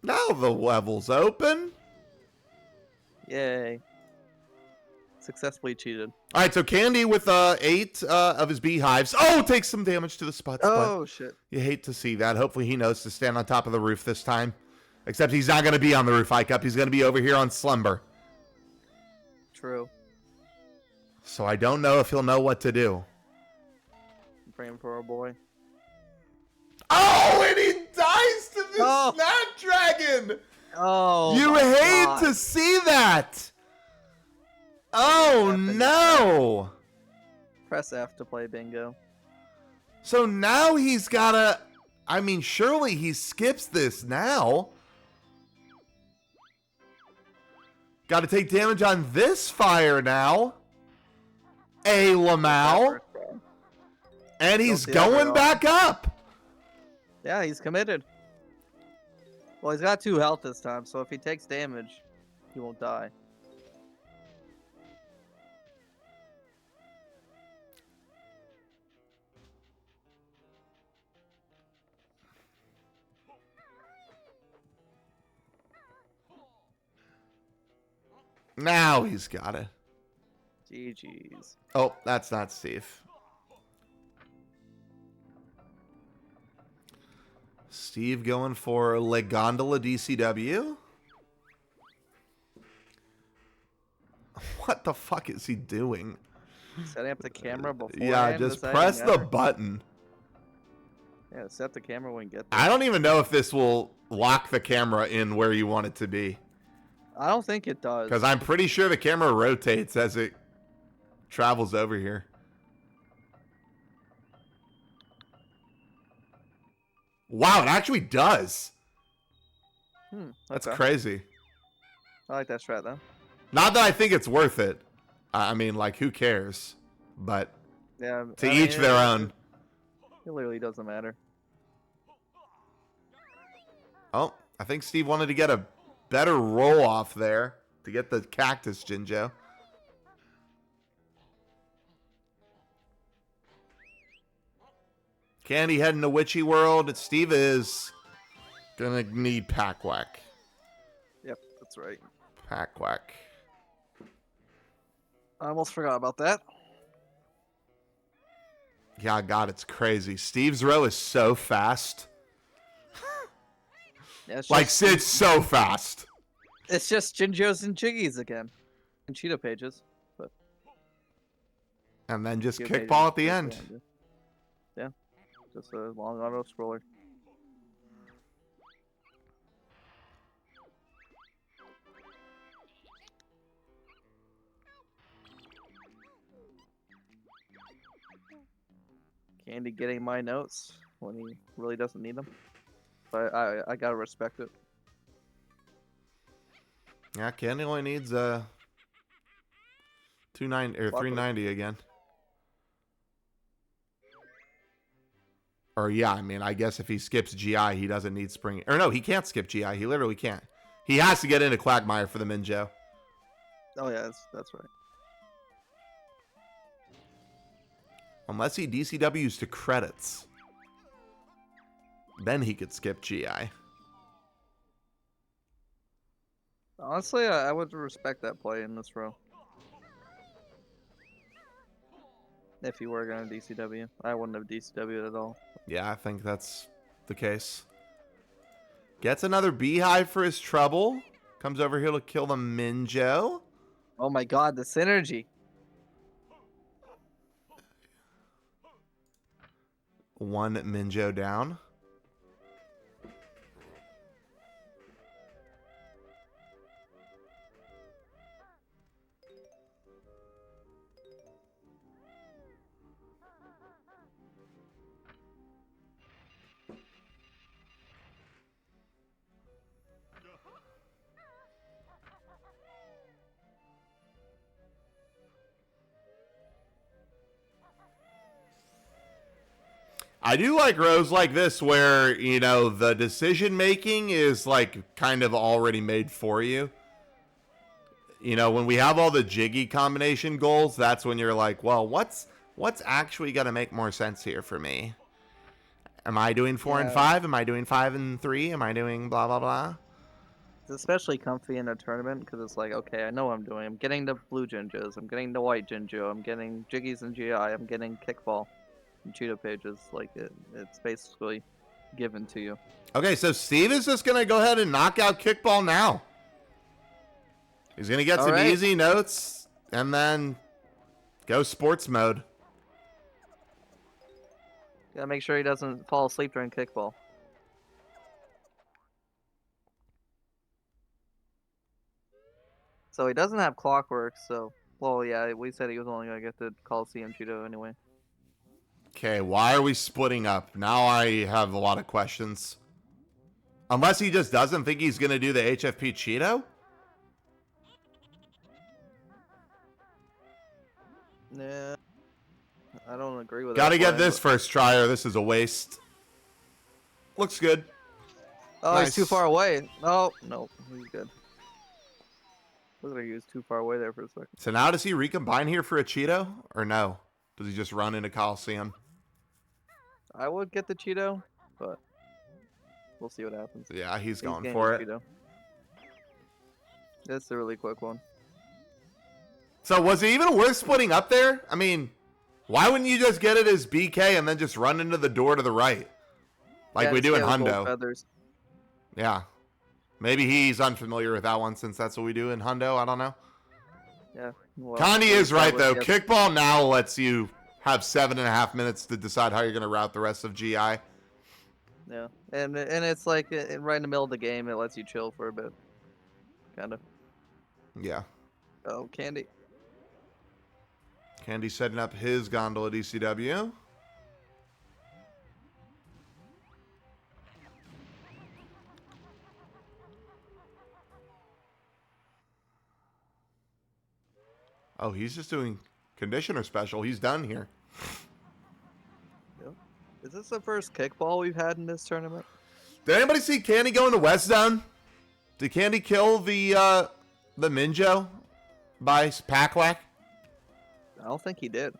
Now the level's open. Yay. Successfully cheated. All right, so Candy with 8 of his beehives. Oh, takes some damage to the spot. Oh, shit. You hate to see that. Hopefully he knows to stand on top of the roof this time. Except he's not going to be on the roof, Ike Up. He's going to be over here on Slumber. True. So I don't know if he'll know what to do. I'm praying for our boy. Oh, and he dies to the Oh. Snapdragon! Oh, You my hate God. to see that! Oh, happened. no! Press F to play bingo. So now he's gotta... I mean, surely he skips this now. Gotta take damage on this fire now. A Lamau. And he's Don't see that going very back up. Yeah, he's committed. Well, he's got 2 health this time, so if he takes damage, he won't die. Now he's got it. GG's. Oh, that's not Steve. Steve going for Le Gondola DCW. What the fuck is he doing? Setting up the camera before. Yeah, just press the button. Yeah, set the camera when you get there. I don't even know if this will lock the camera in where you want it to be. I don't think it does. Because I'm pretty sure the camera rotates as it travels over here. Wow, it actually does. That's okay. crazy. I like that strat though. Not that I think it's worth it. I mean, like, who cares? But Yeah. to each their own. It literally doesn't matter. Oh, I think Steve wanted to get a better roll off there to get the cactus, Jinjo. Candy heading to Witchy World. Steve is gonna need Pack Whack. Yep, that's right. Pack Whack. I almost forgot about that. Yeah, God, it's crazy. Steve's row is so fast. Yeah, it's Like, just, it's so fast. it's just Jinjos and Jiggies again. And Cheetah pages. But And then just Cheetah kickball at pages the is end. behind you. Yeah. Just a long auto scroller. Candy getting my notes when he really doesn't need them. But I gotta respect it. Yeah, Candy only needs 290 or 390 again. Or yeah, I mean, I guess if he skips GI, he doesn't need Spring. Or no, he can't skip GI. He literally can't. He has to get into Quagmire for the Minjo. Oh yeah, that's right. Unless he DCWs to credits. Then he could skip GI. Honestly, I would respect that play in this row. If you were going to DCW. I wouldn't have DCW'd at all. Yeah, I think that's the case. Gets another beehive for his trouble. Comes over here to kill the Minjo. Oh my god, the synergy. One Minjo down. I do like rows like this where, you know, the decision making is like kind of already made for you. You know, when we have all the jiggy combination goals, that's when you're like, well, what's actually going to make more sense here for me? Am I doing 4 and 5? Am I doing 5 and 3? Am I doing blah, blah, blah? It's especially comfy in a tournament because it's like, okay, I know what I'm doing. I'm getting the blue Jinjos. I'm getting the white Jinjo. I'm getting Jiggies and GI. I'm getting Kickball and Cheeto pages. Like, it's basically given to you. Okay, so Steve is just going to go ahead and knock out Kickball now. He's going to get some easy notes and then go sports mode. Gotta make sure he doesn't fall asleep during Kickball. So he doesn't have Clockwork, so... Well, yeah, we said he was only going to get the Coliseum Cheeto anyway. Okay, why are we splitting up? Now I have a lot of questions. Unless he just doesn't think he's going to do the HFP Cheeto? Nah, I don't agree with that. Gotta get this first try or this is a waste. Looks good. Oh, Nice. he's too far away. No, he's good. Look at he was too far away there for a second. So now does he recombine here for a Cheeto or no? Does he just run into Coliseum? I would get the Cheeto, but we'll see what happens. Yeah, he's going for it. Cheeto. That's a really quick one. So was it even worth splitting up there? I mean, why wouldn't you just get it as BK and then just run into the door to the right? Like we do in Hundo. Yeah. Maybe he's unfamiliar with that one since that's what we do in Hundo. I don't know. Yeah. Well, Condi is right, though. Kickball now lets you have 7.5 minutes to decide how you're going to route the rest of GI. Yeah. And it's like right in the middle of the game, it lets you chill for a bit. Kind of. Yeah. Oh, Candy. Candy setting up his gondola DCW. Oh, he's just doing conditioner special. He's done here. Yep. Is this the first Kickball we've had in this tournament? Did anybody see Candy going to West Zone? Did Candy kill the Minjo by pack whack? I don't think he did.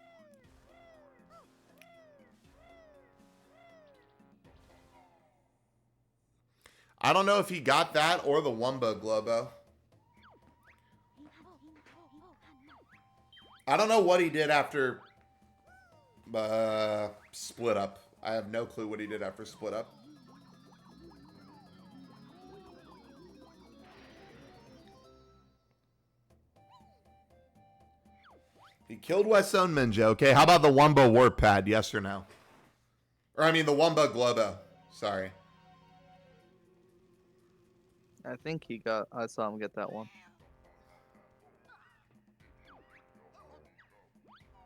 I don't know if he got that or the Wumbo Globo. I don't know what he did after split up. I have no clue what he did after split up. He killed West Zone Minjo. Okay, how about the Wumbo Warp Pad? Yes or no? Or I mean the Wumbo Globo. Sorry. I think I saw him get that one.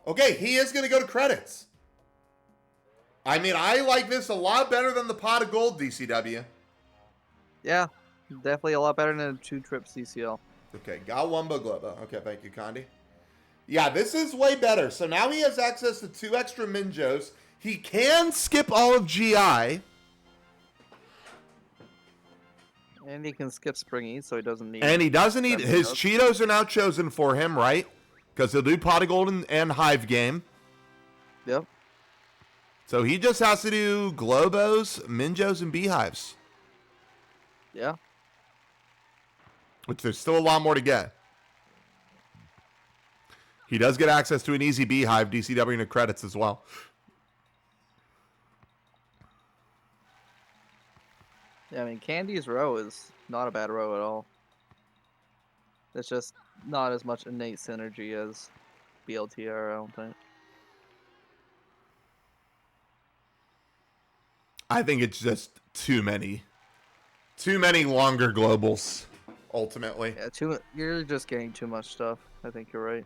Okay, he is going to go to credits. I mean, I like this a lot better than the pot of gold DCW. Yeah, definitely a lot better than a 2-trip CCL. Okay, got Wumbo Globo. Okay, thank you, Condi. Yeah, this is way better. So now he has access to 2 extra Minjos. He can skip all of GI. And he can skip Springy, so he doesn't need... And he doesn't need... His Cheetos are now chosen for him, right? Because he'll do Pot of Gold and Hive Game. Yep. So he just has to do Globos, Minjos, and Beehives. Yeah. Which there's still a lot more to get. He does get access to an easy Beehive, DCW, and credits as well. Yeah, I mean, Candy's row is not a bad row at all. It's just not as much innate synergy as BLTR, I don't think. I think it's just too many longer globals, ultimately. Yeah, you're just getting too much stuff. I think you're right.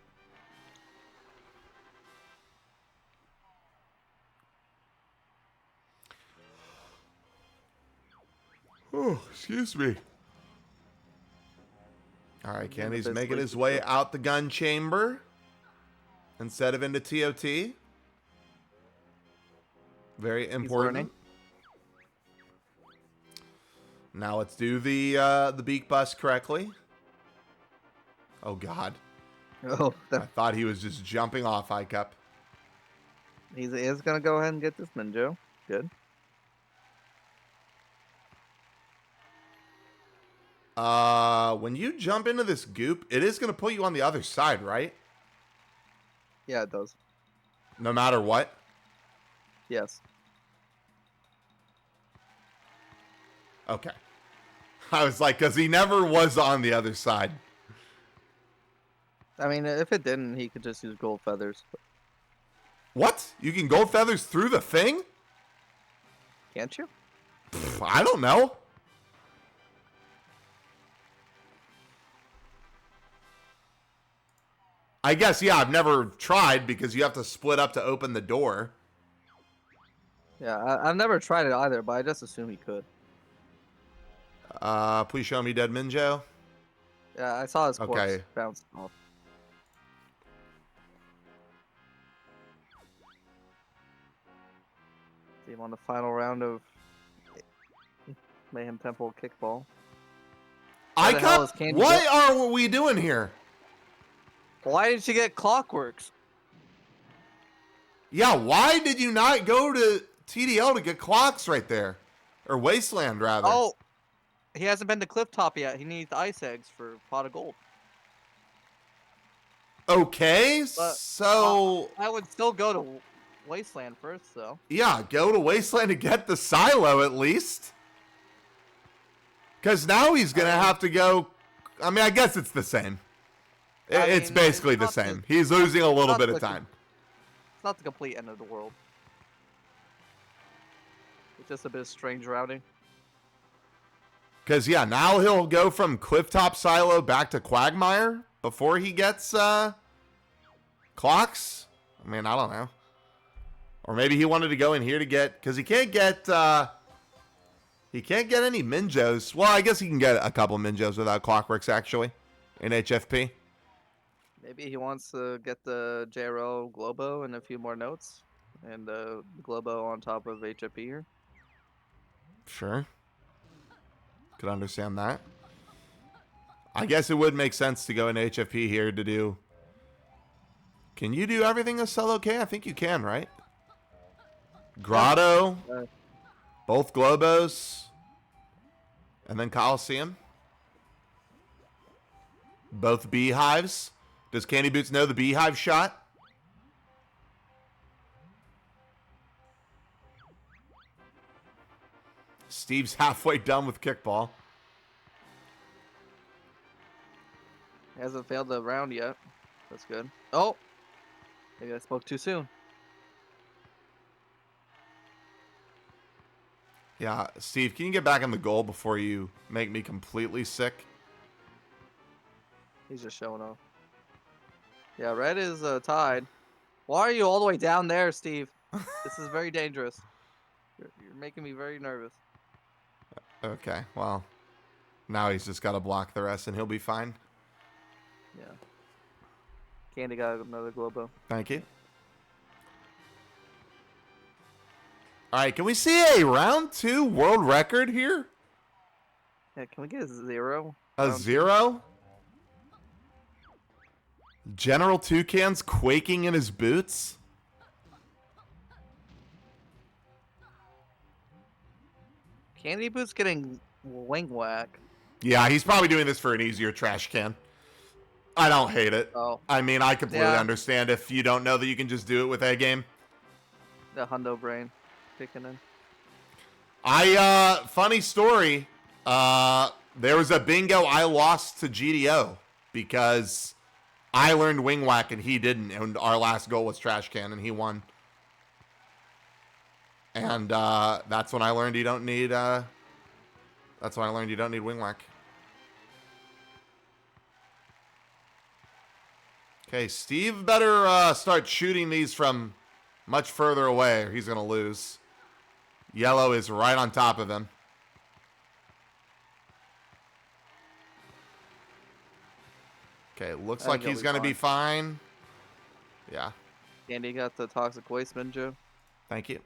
Oh, excuse me. All right, Getting a Candy's bit making his sleepy, way too. out the gun chamber instead of into TOT. Very He's important. learning. Now let's do the beak bust correctly. Oh God, Oh, I thought he was just jumping off high cup. he is gonna go ahead and get this Minjo. Good. When you jump into this goop, it is gonna put you on the other side, right? Yeah, it does. No matter what. Yes. Okay. I was like, because he never was on the other side. I mean, if it didn't, he could just use gold feathers. What? You can gold feathers through the thing? Can't you? Pff, I don't know. I guess, yeah, I've never tried because you have to split up to open the door. Yeah, I've never tried it either, but I just assume he could. Please show me Dead Minjo. Yeah, I saw his corpse Okay. bounce off. See him on the final round of Mayhem Temple kickball. I the hell is cut. Candy What are we doing here? Why did you get Clockworks? Yeah, why did you not go to TDL to get clocks right there? Or Wasteland, rather. Oh, he hasn't been to Clifftop yet. He needs ice eggs for pot of gold. Okay, But, so... I would still go to Wasteland first, though. Yeah, go to Wasteland to get the silo at least. Because now he's going to have to go... I mean, I guess it's the same. It's basically the same. He's losing a little bit of time. It's not the complete end of the world. It's just a bit of strange routing. Because, yeah, now he'll go from Clifftop Silo back to Quagmire before he gets clocks. I mean, I don't know. Or maybe he wanted to go in here to get... Because he can't get... he can't get any Minjos. Well, I guess he can get a couple Minjos without Clockworks, actually, in HFP. Maybe he wants to get the JRO Globo and a few more notes. And the Globo on top of HFP here. Sure. Could understand that. I guess it would make sense to go in HFP here to do... Can you do everything as solo K? I think you can, right? Grotto. Both Globos. And then Coliseum. Both Beehives. Does CandyBoots know the Beehive shot? Steve's halfway done with kickball. He hasn't failed the round yet. That's good. Oh! Maybe I spoke too soon. Yeah, Steve, can you get back in the goal before you make me completely sick? He's just showing off. Yeah, red is tied. Why are you all the way down there, Steve? This is very dangerous. You're making me very nervous. Okay, well, now he's just got to block the rest and he'll be fine. Yeah. Candy got another Globo. Thank you. All right, can we see a round 2 world record here? Yeah, can we get a 0? A 0? General Toucan's quaking in his boots? CandyBoots getting wing whack. Yeah, he's probably doing this for an easier trash can. I don't hate it. Oh. I mean, I completely Yeah. understand if you don't know that you can just do it with a game. The Hundo brain kicking in. Funny story. There was a bingo I lost to GDO because I learned wing whack and he didn't, and our last goal was trash can and he won. And that's when I learned you don't need. That's when I learned you don't need wing whack. Okay, Steve better start shooting these from much further away, or he's gonna lose. Yellow is right on top of him. Okay, looks like he's gonna be fine. Yeah. Candy got the toxic waste Minjo. Thank you.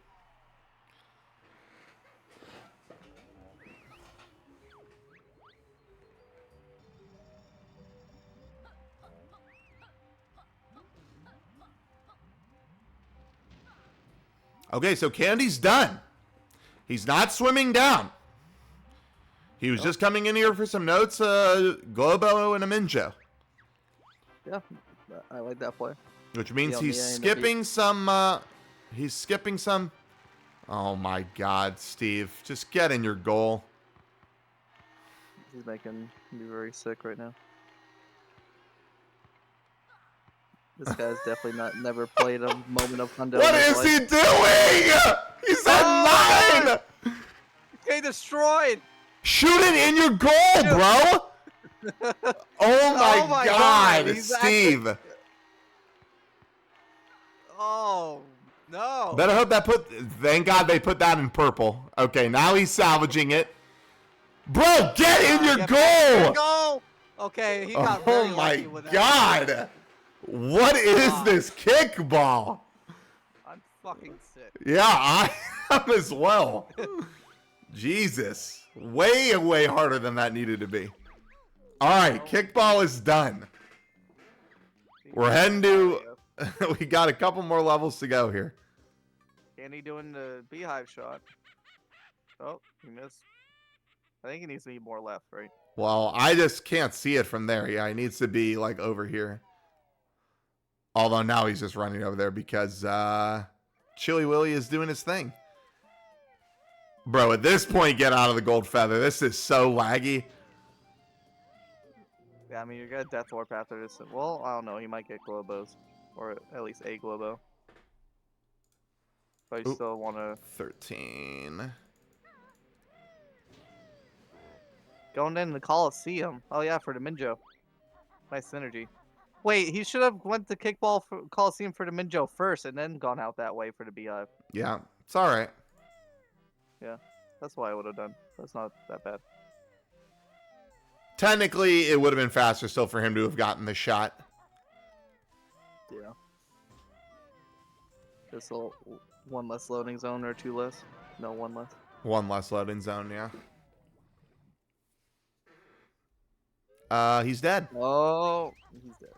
Okay, so Candy's done. He's not swimming down. He was just coming in here for some notes, Globo and a Minjo. Yeah, I like that play. Which means he's skipping some, oh my God, Steve. Just get in your goal. He's making me very sick right now. This guy's definitely never played a moment of Hundo. What is he doing? He's at 9! Okay, destroyed! Shoot it in your goal, bro! Oh my God, Steve. Oh, no. Better hope that thank God they put that in purple. Okay, now he's salvaging it. Bro, get in your goal! Go! Okay, he got Oh very my lucky with that. God. What is this kickball? I'm fucking sick. Yeah, I am as well. Jesus. Way, way harder than that needed to be. All right, kickball is done. We're heading to... we got a couple more levels to go here. Candy doing the beehive shot. Oh, he missed. I think he needs to be more left, right? Well, I just can't see it from there. Yeah, he needs to be like over here. Although now he's just running over there because Chili Willy is doing his thing. Bro, at this point, get out of the gold feather. This is so laggy. Yeah, I mean, you're gonna Death Warp after this. Well, I don't know. He might get Globos. Or at least a Globo. But you still want to... 13. Going in the Coliseum. Oh, yeah, for the Minjo. Nice synergy. Wait, he should have went to Kickball for Coliseum for the Minjo first and then gone out that way for the Beehive. Yeah, it's all right. Yeah, that's what I would have done. That's not that bad. Technically, it would have been faster still for him to have gotten the shot. Yeah. Just one less loading zone or two less? No, one less. One less loading zone, yeah. He's dead. Oh, he's dead.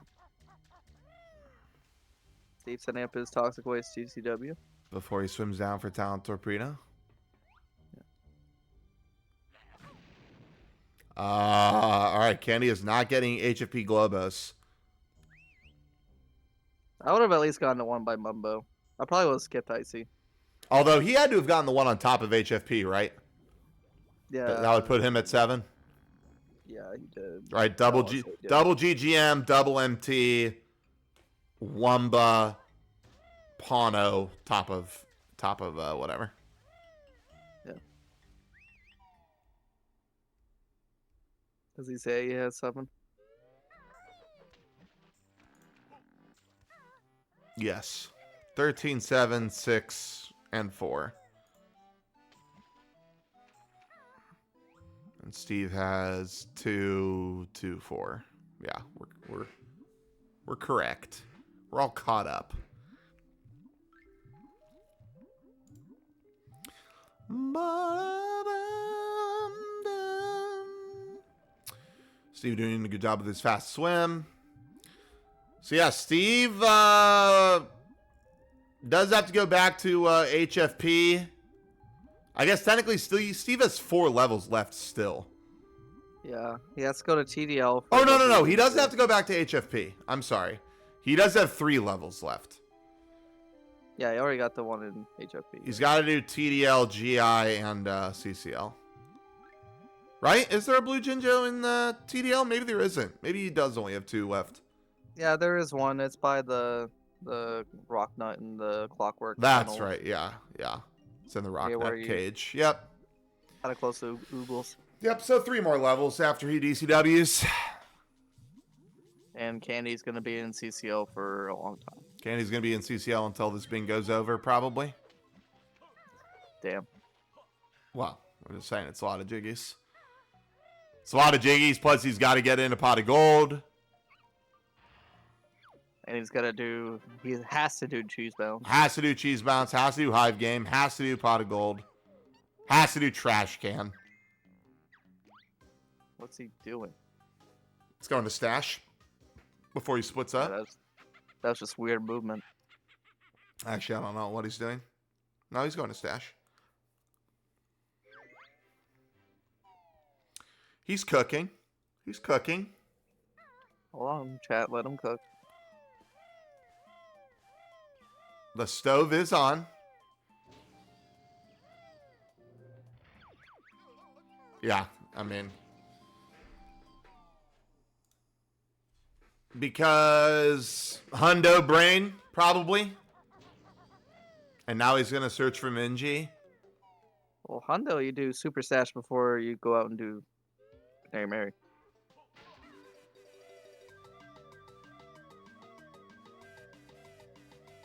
Steve setting up his Toxic Waste TCW. Before he swims down for Talent Torpedo. All right, Candy is not getting HFP Globos. I would have at least gotten the one by Mumbo. I probably would have skipped Icy. Although he had to have gotten the one on top of HFP, right? Yeah. That would put him at 7. Yeah, he did. Right, double GGM, double MT, Wumba, Pano, top of whatever. Yeah. Does he say he has 7? Yes. 13, 7, 6, and 4. And Steve has 2, 2, 4. Yeah, we're correct. We're all caught up. Steve doing a good job with his fast swim. So yeah, Steve does have to go back to HFP. I guess technically Steve has 4 levels left still. Yeah, he has to go to TDL. Oh, no. He doesn't have to go back to HFP. I'm sorry. He does have 3 levels left. Yeah, he already got the one in HFP. He's got to do TDL, GI, and CCL. Right? Is there a blue Jinjo in the TDL? Maybe there isn't. Maybe he does only have 2 left. Yeah, there is one. It's by the rock nut and the clockwork. That's tunnels. right. Yeah. It's in the rock Yeah, where nut you- cage. Yep. Kind of close to Oogles. Yep. So 3 more levels after he DCWs. And Candy's gonna be in CCO for a long time. Candy's gonna be in CCL until this bingo's over, probably. Damn. Well, I'm just saying it's a lot of jiggies. It's a lot of jiggies. Plus, he's got to get in a pot of gold. And he's gotta do. He has to do cheese bounce. Has to do cheese bounce. Has to do hive game. Has to do pot of gold. Has to do trash can. What's he doing? It's going to stash before he splits Yeah, up. that's just weird movement. Actually, I don't know what he's doing. No, he's going to stash. He's cooking. He's cooking. Hold on, chat. Let him cook. The stove is on. Yeah, I mean. Because Hundo Brain, probably. And now he's going to search for Minji. Well, Hundo, you do super stash before you go out and do Canary Mary.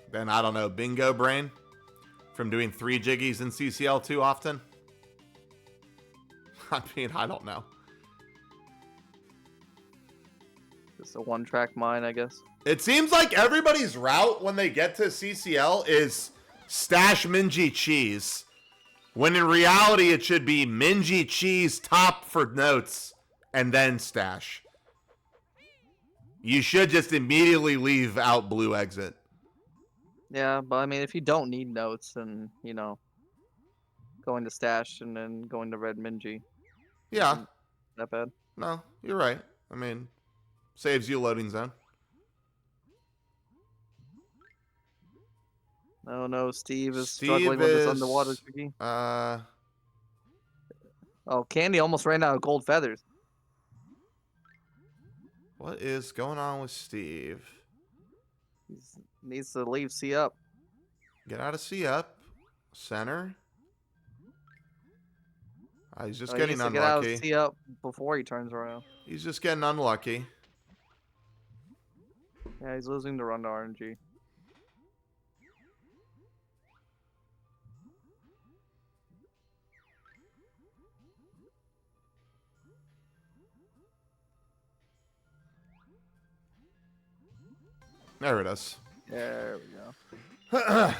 Then, I don't know, Bingo Brain from doing 3 jiggies in CCL too often. I mean, I don't know. Just a one-track mind, I guess. It seems like everybody's route when they get to CCL is stash Minji cheese. When in reality, it should be Minji cheese top for notes and then stash. You should just immediately leave out blue exit. Yeah, but I mean, if you don't need notes, and going to stash and then going to red Minji, Yeah, not bad. no, you're right. I mean, saves you a loading zone. No, Steve is struggling with this underwater tricky. Oh, Candy almost ran out of gold feathers. What is going on with Steve? He needs to leave C up. Get out of C up. Center. He's just He getting needs to get out unlucky. of C up before he turns around. He's just getting unlucky. Yeah, he's losing the run to RNG. There it is. There we go.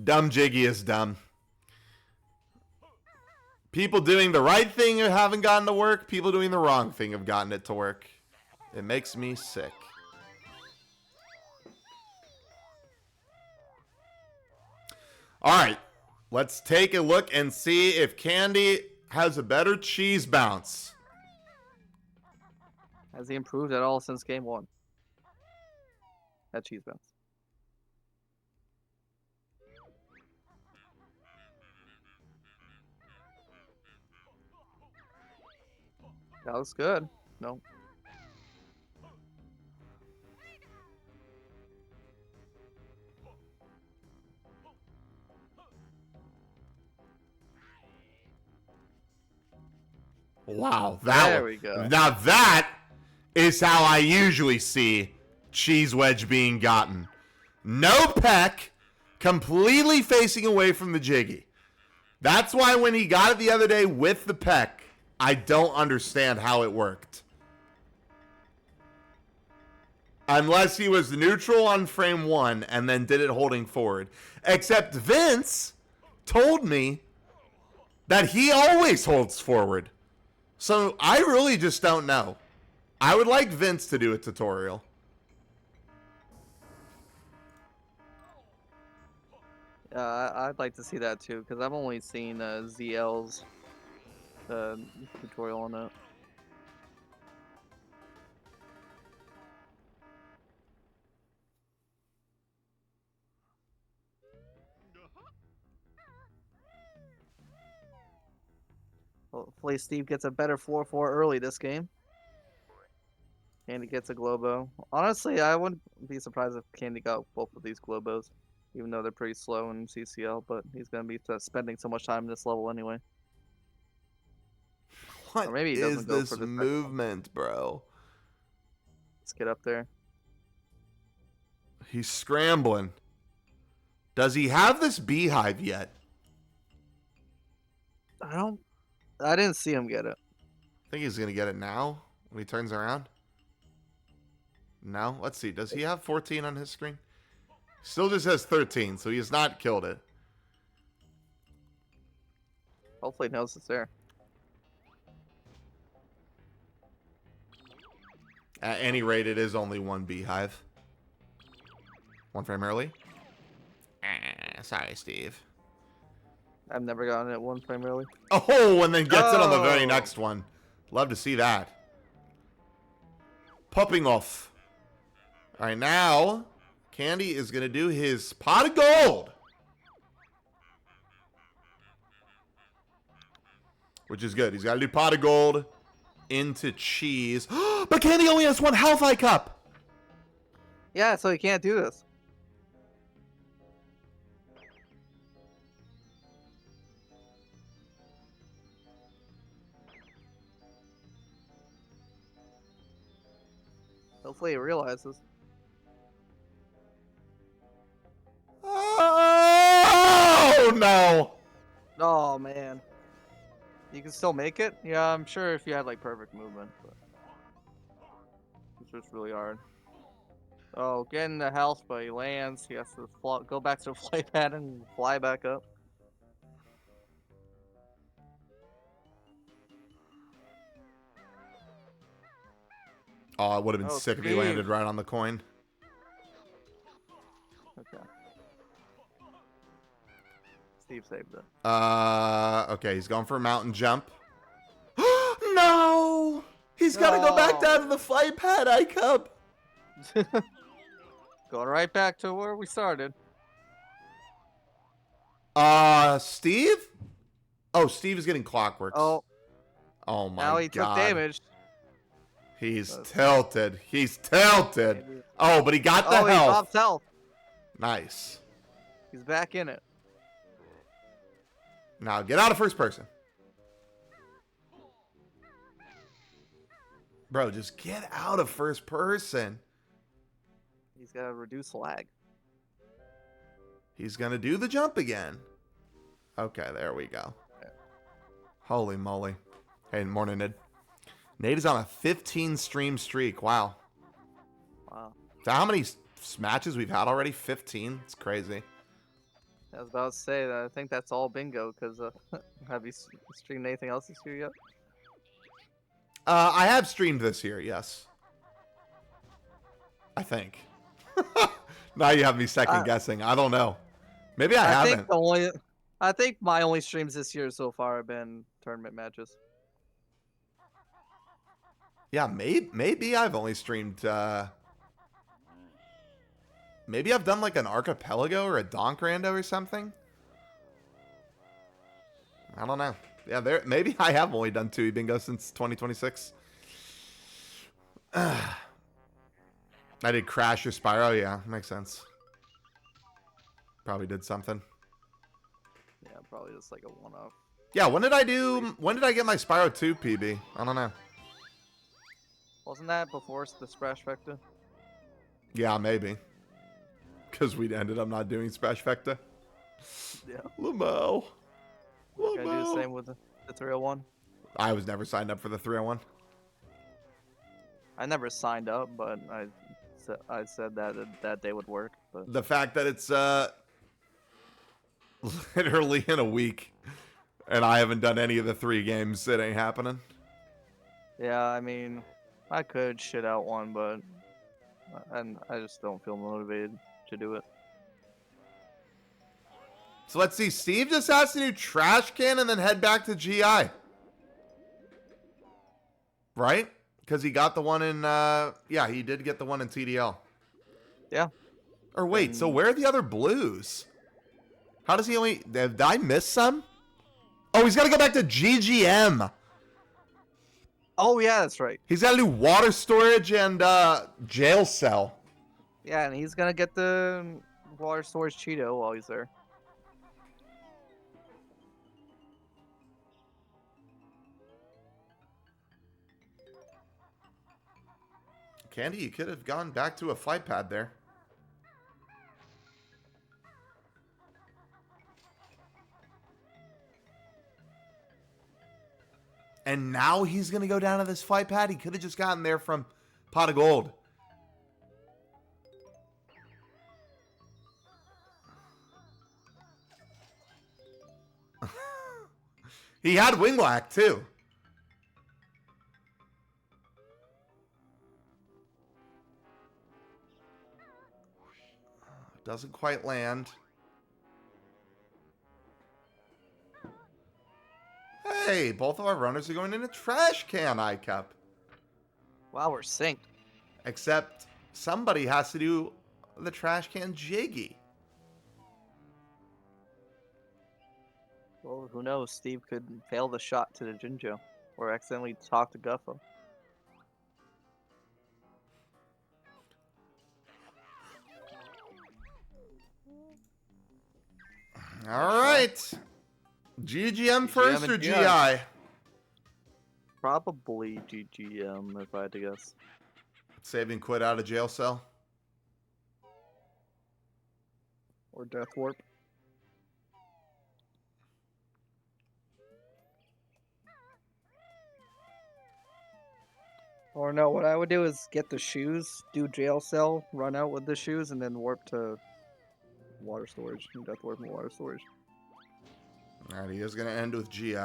Dumb Jiggy is dumb. People doing the right thing haven't gotten to work. People doing the wrong thing have gotten it to work. It makes me sick. All right. Let's take a look and see if Candy has a better cheese bounce. Has he improved at all since game 1? That cheese bounce. That looks good. No. Wow. There we go. Now that is how I usually see cheese wedge being gotten. No peck, completely facing away from the jiggy. That's why when he got it the other day with the peck, I don't understand how it worked. Unless he was neutral on frame 1 and then did it holding forward. Except Vince told me that he always holds forward. So I really just don't know. I would like Vince to do a tutorial. I'd like to see that too, because I've only seen ZL's tutorial on that. Hopefully Steve gets a better 4-4 early this game. Candy gets a Globo. Honestly, I wouldn't be surprised if Candy got both of these Globos, even though they're pretty slow in CCL, but he's going to be spending so much time in this level anyway. What Or maybe he is doesn't go this for the second one. movement, bro? Let's get up there. He's scrambling. Does he have this beehive yet? I didn't see him get it. I think he's going to get it now when he turns around. No? Let's see. Does he have 14 on his screen? Still just has 13, so he has not killed it. Hopefully he knows it's there. At any rate, it is only one beehive. One frame early. Sorry, Steve. I've never gotten it one frame early. Oh, and then gets it on the very Oh. next one. Love to see that. Popping off. All right, now Candy is going to do his pot of gold. Which is good. He's got to do pot of gold into cheese. But Candy only has one health eye cup. Yeah, so he can't do this. Hopefully he realizes. Oh, no. Oh, man. You can still make it? Yeah, I'm sure if you had, like, perfect movement. But it's just really hard. Oh, getting the health, but he lands. He has to go back to the flight pad and fly back up. Oh, it would have been Oh, sick if he Steve. landed right on the coin. Okay. Steve saved it. Okay, he's going for a mountain jump. No! He's got to go back down to the flight pad, I cup. Going right back to where we started. Steve? Oh, Steve is getting clockworks. Oh, Oh my now he god. took damage. He's tilted. He's tilted. Oh, but he got the Oh, he health. dropped health. Nice. He's back in it. Now get out of first person. Bro, just get out of first person. He's got to reduce lag. He's going to do the jump again. Okay, there we go. Holy moly. Hey, morning, Nate. Nate is on a 15 stream streak. Wow. Wow. So how many matches we've had already? 15? It's crazy. I was about to say that I think that's all bingo because have you streamed anything else this year yet? I have streamed this year, yes. I think. Now you have me second guessing. I don't know. Maybe I haven't. I think my only streams this year so far have been tournament matches. Yeah, maybe I've only streamed. Maybe I've done like an archipelago or a donk rando or something. I don't know. Yeah, maybe I have only done 2 bingo since 2026. I did Crash or Spyro. Yeah, makes sense. Probably did something. Yeah, probably just like a one-off. Yeah, when did I get my Spyro 2 PB? I don't know. Wasn't that before the Splash Vector? Yeah, maybe. Because we ended up not doing Splash Vector. Yeah. Lamau. Gotta do the same with the 301. I was never signed up for the 301. I never signed up, but I said that day would work. But The fact that it's literally in a week and I haven't done any of the 3 games, it ain't happening. yeah, I mean, I could shit out one, but I just don't feel motivated to do it. So let's see. Steve just has to do Trash Can and then head back to GI. Right? Because he got the one in, yeah, he did get the one in TDL. Yeah. Or wait, so where are the other blues? How does he only, did I miss some? Oh, he's got to go back to GGM. Oh yeah, that's right. He's got to do water storage and jail cell. Yeah, and he's gonna get the water storage Cheeto while he's there. Candy, you could have gone back to a flight pad there. And now he's going to go down to this flight pad. He could have just gotten there from Pot of Gold. He had Winglack, too. Doesn't quite land. Hey, both of our runners are going in a trash can iCup. Wow, we're synced. Except somebody has to do the trash can Jiggy. Well, who knows? Steve could fail the shot to the Jinjo or accidentally talk to Guffo. All right. GGM first and or GI? GI? Probably GGM, if I had to guess. Saving quit out of jail cell. Or Death Warp. Or no, what I would do is get the shoes, do jail cell, run out with the shoes, and then warp to water storage. Death Warp and water storage. All right, he is going to end with GI.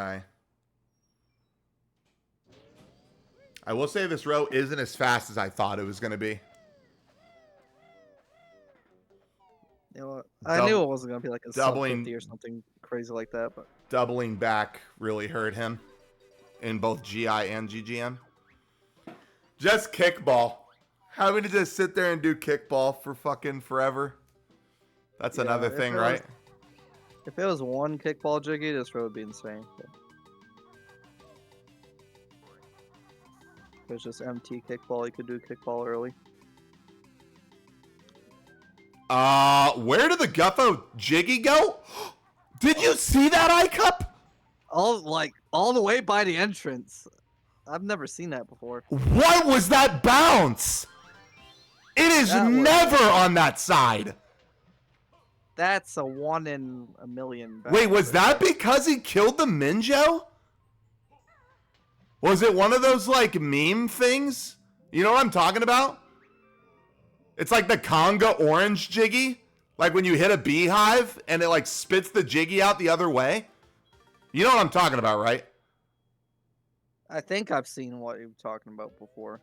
I will say this row isn't as fast as I thought it was going to be. You know what? I knew it wasn't going to be like a doubling- sub 50 or something crazy like that, but Doubling back really hurt him in both GI and GGM. Just kickball. Having to just sit there and do kickball for fucking forever. That's Yeah, another if thing, it was- right? if it was one kickball Jiggy, this row would be insane. But if it was just MT kickball, you could do kickball early. Where did the Guffo Jiggy go? Did you see that iCup? All the way by the entrance. I've never seen that before. What was that bounce? It is That was- never on that side. That's a 1 in a million. Wait, bounce was right that there. because he killed the Minjo? Was it one of those like meme things? You know what I'm talking about? It's like the Conga orange Jiggy. Like when you hit a beehive and it like spits the Jiggy out the other way. You know what I'm talking about, right? I think I've seen what you're talking about before.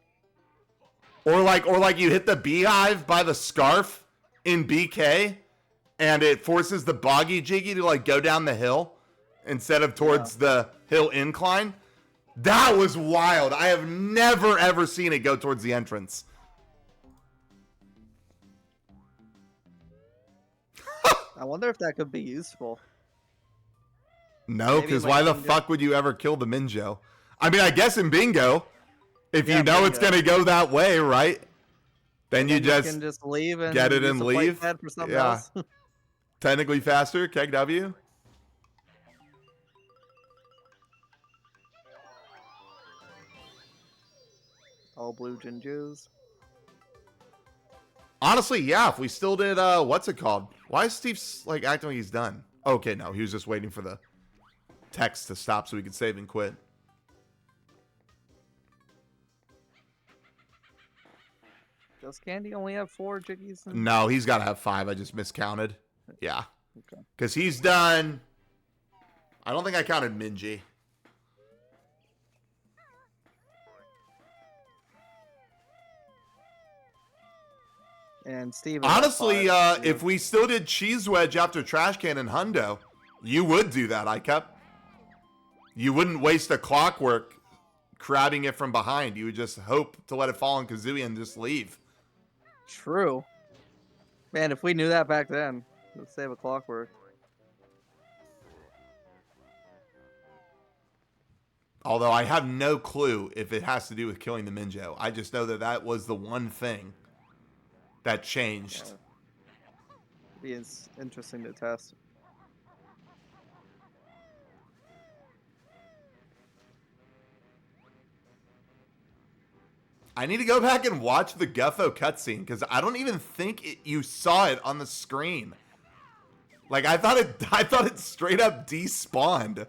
Or like you hit the beehive by the scarf in BK and it forces the boggy Jiggy to like go down the hill instead of towards the hill incline. That was wild. I have never ever seen it go towards the entrance. I wonder if that could be useful. No, Maybe because like why the Bingo. fuck would you ever kill the Minjo? I mean, I guess in bingo, if Yeah, you know it's bingo. gonna go that way, right? Then you And just can just leave and get it use and the plate leave? pad for something Yeah. else. technically faster. Keg W. All blue Jinjos. Honestly, yeah. If we still did, what's it called? Why is Steve like acting like he's done? Okay, no, he was just waiting for the text to stop so he could save and quit. Does Candy only have 4 Jiggies? in- No, he's got to have 5. I just miscounted. Yeah, Okay. because he's done. I don't think I counted Minji. And Steve. has Honestly, 5, if we still did Cheese Wedge after Trash Can and Hundo, you would do that, iCup. You wouldn't waste a clockwork crabbing it from behind. You would just hope to let it fall on Kazooie and just leave. True. Man, if we knew that back then, let's save a clockwork. Although I have no clue if it has to do with killing the Minjo. I just know that that was the one thing that changed. Yeah. It's interesting to test. I need to go back and watch the Guffo cutscene because I don't even think you saw it on the screen. Like I thought it straight up despawned.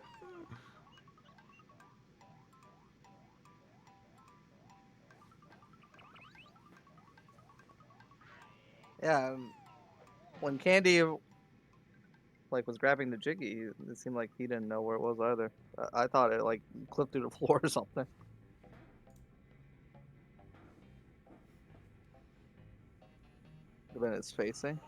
Yeah, when Candy like was grabbing the Jiggy, it seemed like he didn't know where it was either. I thought it like clipped through the floor or something. Then it's facing.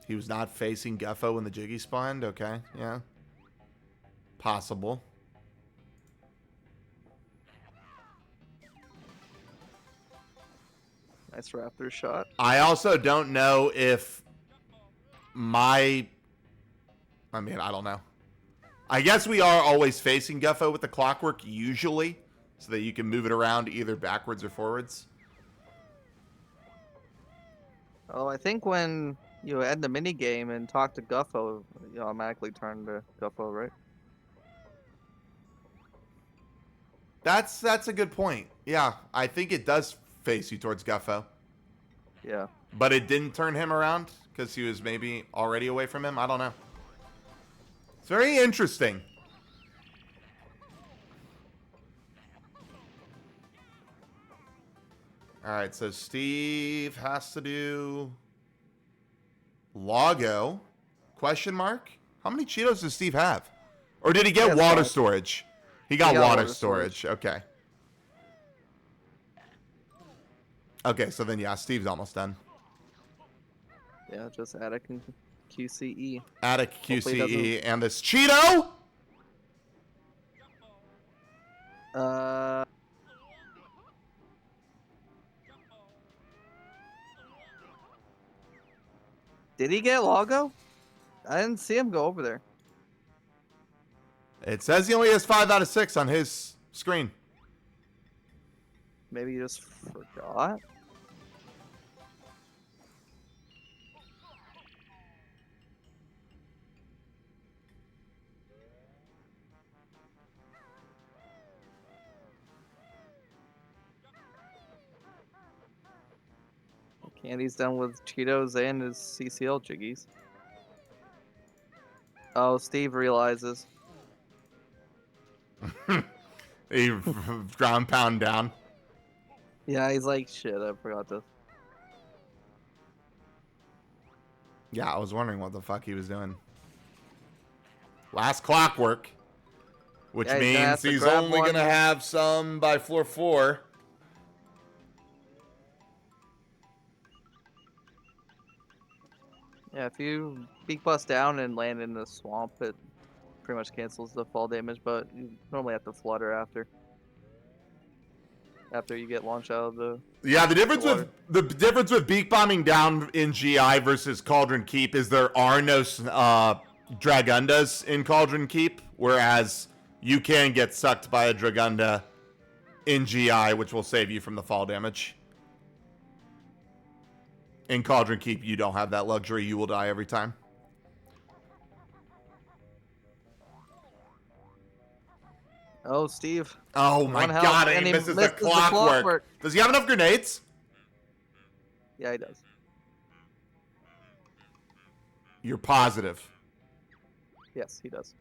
He was not facing Guffo when the Jiggy spawned. Okay, yeah, possible. Nice Raptor shot. I also don't know if I don't know. I guess we are always facing Guffo with the clockwork usually, so that you can move it around either backwards or forwards. Oh, I think when you end the mini game and talk to Guffo, you automatically turn to Guffo, right? That's a good point. Yeah, I think it does face you towards Guffo. Yeah. But it didn't turn him around because he was maybe already away from him. I don't know. It's very interesting. All right, so Steve has to do Logo? Question mark? How many Cheetos does Steve have? Or did he get has water 5. storage? He got water storage. Okay. Okay, so then yeah, Steve's almost done. Yeah, just Attic and QCE. Attic Hopefully it QCE and this Cheeto. Did he get Logo? I didn't see him go over there. It says he only has 5 out of 6 on his screen. Maybe he just forgot. Candy's done with Cheetos and his CCL Jiggies. Oh, Steve realizes. He ground pound down. Yeah, he's like, shit, I forgot this. Yeah, I was wondering what the fuck he was doing. Last clockwork. Which Yeah, he's gonna have means to he's grab only one. going to have some by floor 4. Yeah, if you beak bust down and land in the swamp, it pretty much cancels the fall damage, but you normally have to flutter after. After you get launched out of the... Yeah, the difference water. with beak bombing down in GI versus Cauldron Keep is there are no Dragundas in Cauldron Keep, whereas you can get sucked by a Dragunda in GI, which will save you from the fall damage. In Cauldron Keep, you don't have that luxury. You will die every time. Oh, Steve. Oh my One health, god, and and he he misses the misses the clockwork. clockwork. Does he have enough grenades? Yeah, he does. You're positive. Yes, he does.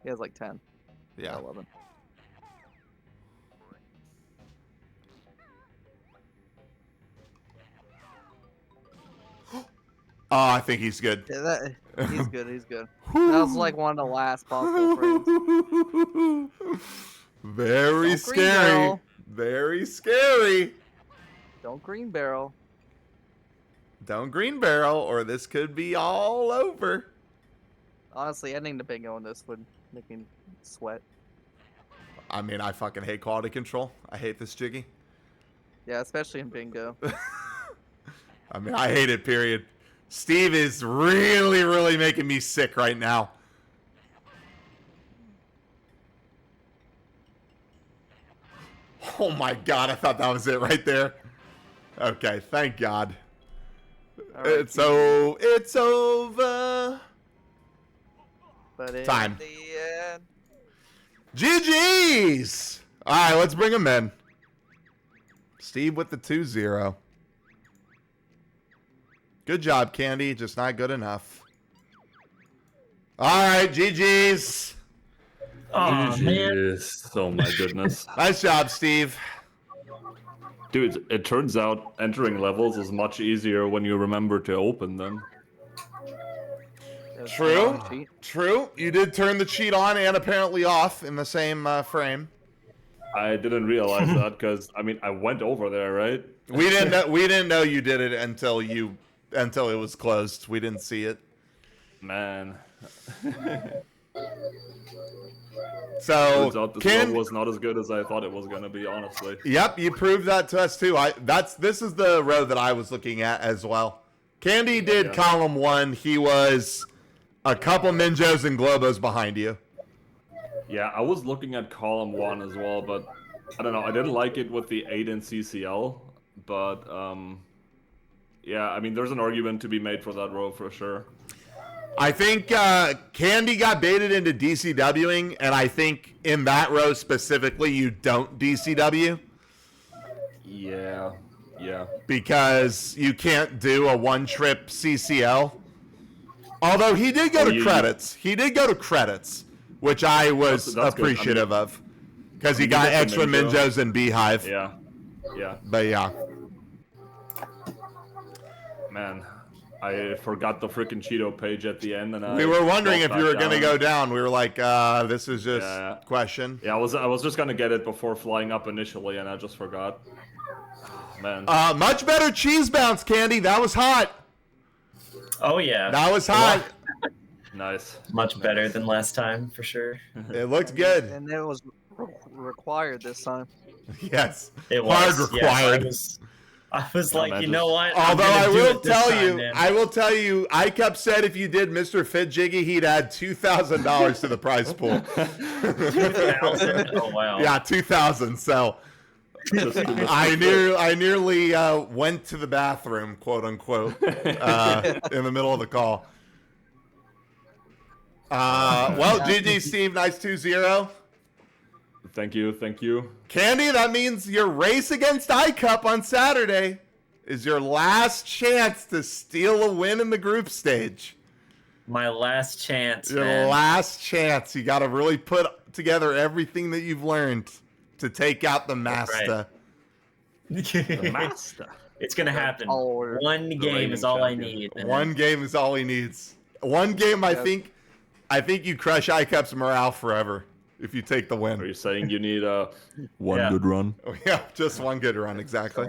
He has like 10. Yeah. 11. Oh, I think he's good. Yeah, he's good, he's good. That was like one of the last possible frames. Very Don't green scary. barrel. Very scary. Don't green barrel. Don't green barrel, or this could be all over. Honestly, ending the bingo on this would make me sweat. I mean, I fucking hate quality control. I hate this Jiggy. Yeah, especially in bingo. I mean, I hate it, period. Steve is really, really making me sick right now. Oh my God, I thought that was it right there. Okay, thank God. All right, It's over. But in Time. the end, GG's. All right, let's bring him in. Steve with the 2-0. Good job, Candy. Just not good enough. All right, GG's. Oh man. Jeez. Oh my goodness. Nice job, Steve. Dude, it turns out entering levels is much easier when you remember to open them. it was True. on cheat. True. You did turn the cheat on and apparently off in the same frame. I didn't realize that because I mean I went over there, right? We didn't know you did it until it was closed. We didn't see it. Man. So Turns out this level was not as good as I thought it was gonna be, honestly. Yep, you proved that to us too. This is the row that I was looking at as well. Candy did column 1. He was a couple Minjos and Globos behind you. Yeah, I was looking at column 1 as well, but I don't know. I didn't like it with the 8 in CCL, but yeah, I mean, there's an argument to be made for that row for sure. I think Candy got baited into DCWing, and I think in that row specifically, you don't DCW. Yeah. Because you can't do a one-trip CCL. Although he did go to credits. He did go to credits, which I was that's appreciative of. Because he you got get the extra Minjo. Minjos and Beehive. Yeah. But yeah. Man, I forgot the freaking Cheeto page at the end, and We were wondering if dropped you were back going to down. go down. We were like, this is just question. Yeah, I was just gonna get it before flying up initially, and I just forgot. Man. Much better cheese bounce, Candy. That was hot. Oh yeah. That was hot. Nice. Much better than last time for sure. It looked good. And it was required this time. Yes. It was Hard yes, required. I was like, man, you know what? I'm Although gonna I do will it this tell time, you, man. I kept said if you did Mr. Fit Jiggy, he'd add $2,000 to the prize pool. 2000. Oh wow. Yeah, 2,000. So I nearly went to the bathroom, quote unquote, in the middle of the call. Well, GG Steve, nice 2-0. Thank you. Candy, that means your race against iCup on Saturday is your last chance to steal a win in the group stage. My last chance, Your man. last chance. You got to really put together everything that you've learned to take out the master. The master. It's gonna happen. Oh, One game reigning is all champion. I need. man. One game is all he needs. One game, I think you crush iCup's morale forever if you take the Are win. you saying you need one Yeah. good run? Oh, yeah, just one good run, exactly.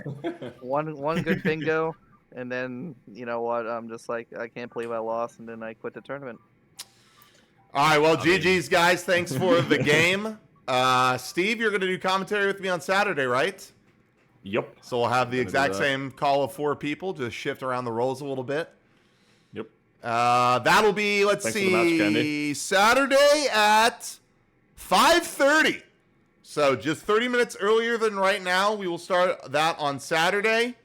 one good bingo, and then you know what? I'm just like, I can't believe I lost, and then I quit the tournament. All right, well, GG's, guys. Thanks for the game. Steve, you're going to do commentary with me on Saturday, right? Yep. So we'll have the Gonna do exact that. same call of 4 people, just shift around the roles a little bit. Yep. That'll be, let's Thanks for the match, see, Candy. Saturday at 5:30. So just 30 minutes earlier than right now. We will start that on Saturday.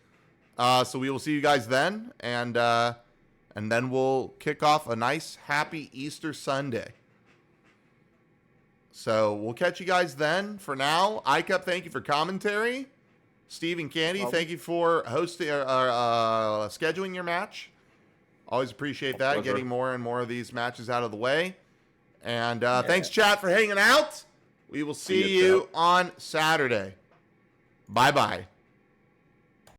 So we will see you guys then, and then we'll kick off a nice, happy Easter Sunday. So we'll catch you guys then. For now, iCup, thank you for commentary. Steve and Candy, thank you for hosting scheduling your match. Always appreciate that, Pleasure. getting more and more of these matches out of the way. And thanks, chat, for hanging out. We will see you, you on Saturday. Bye-bye.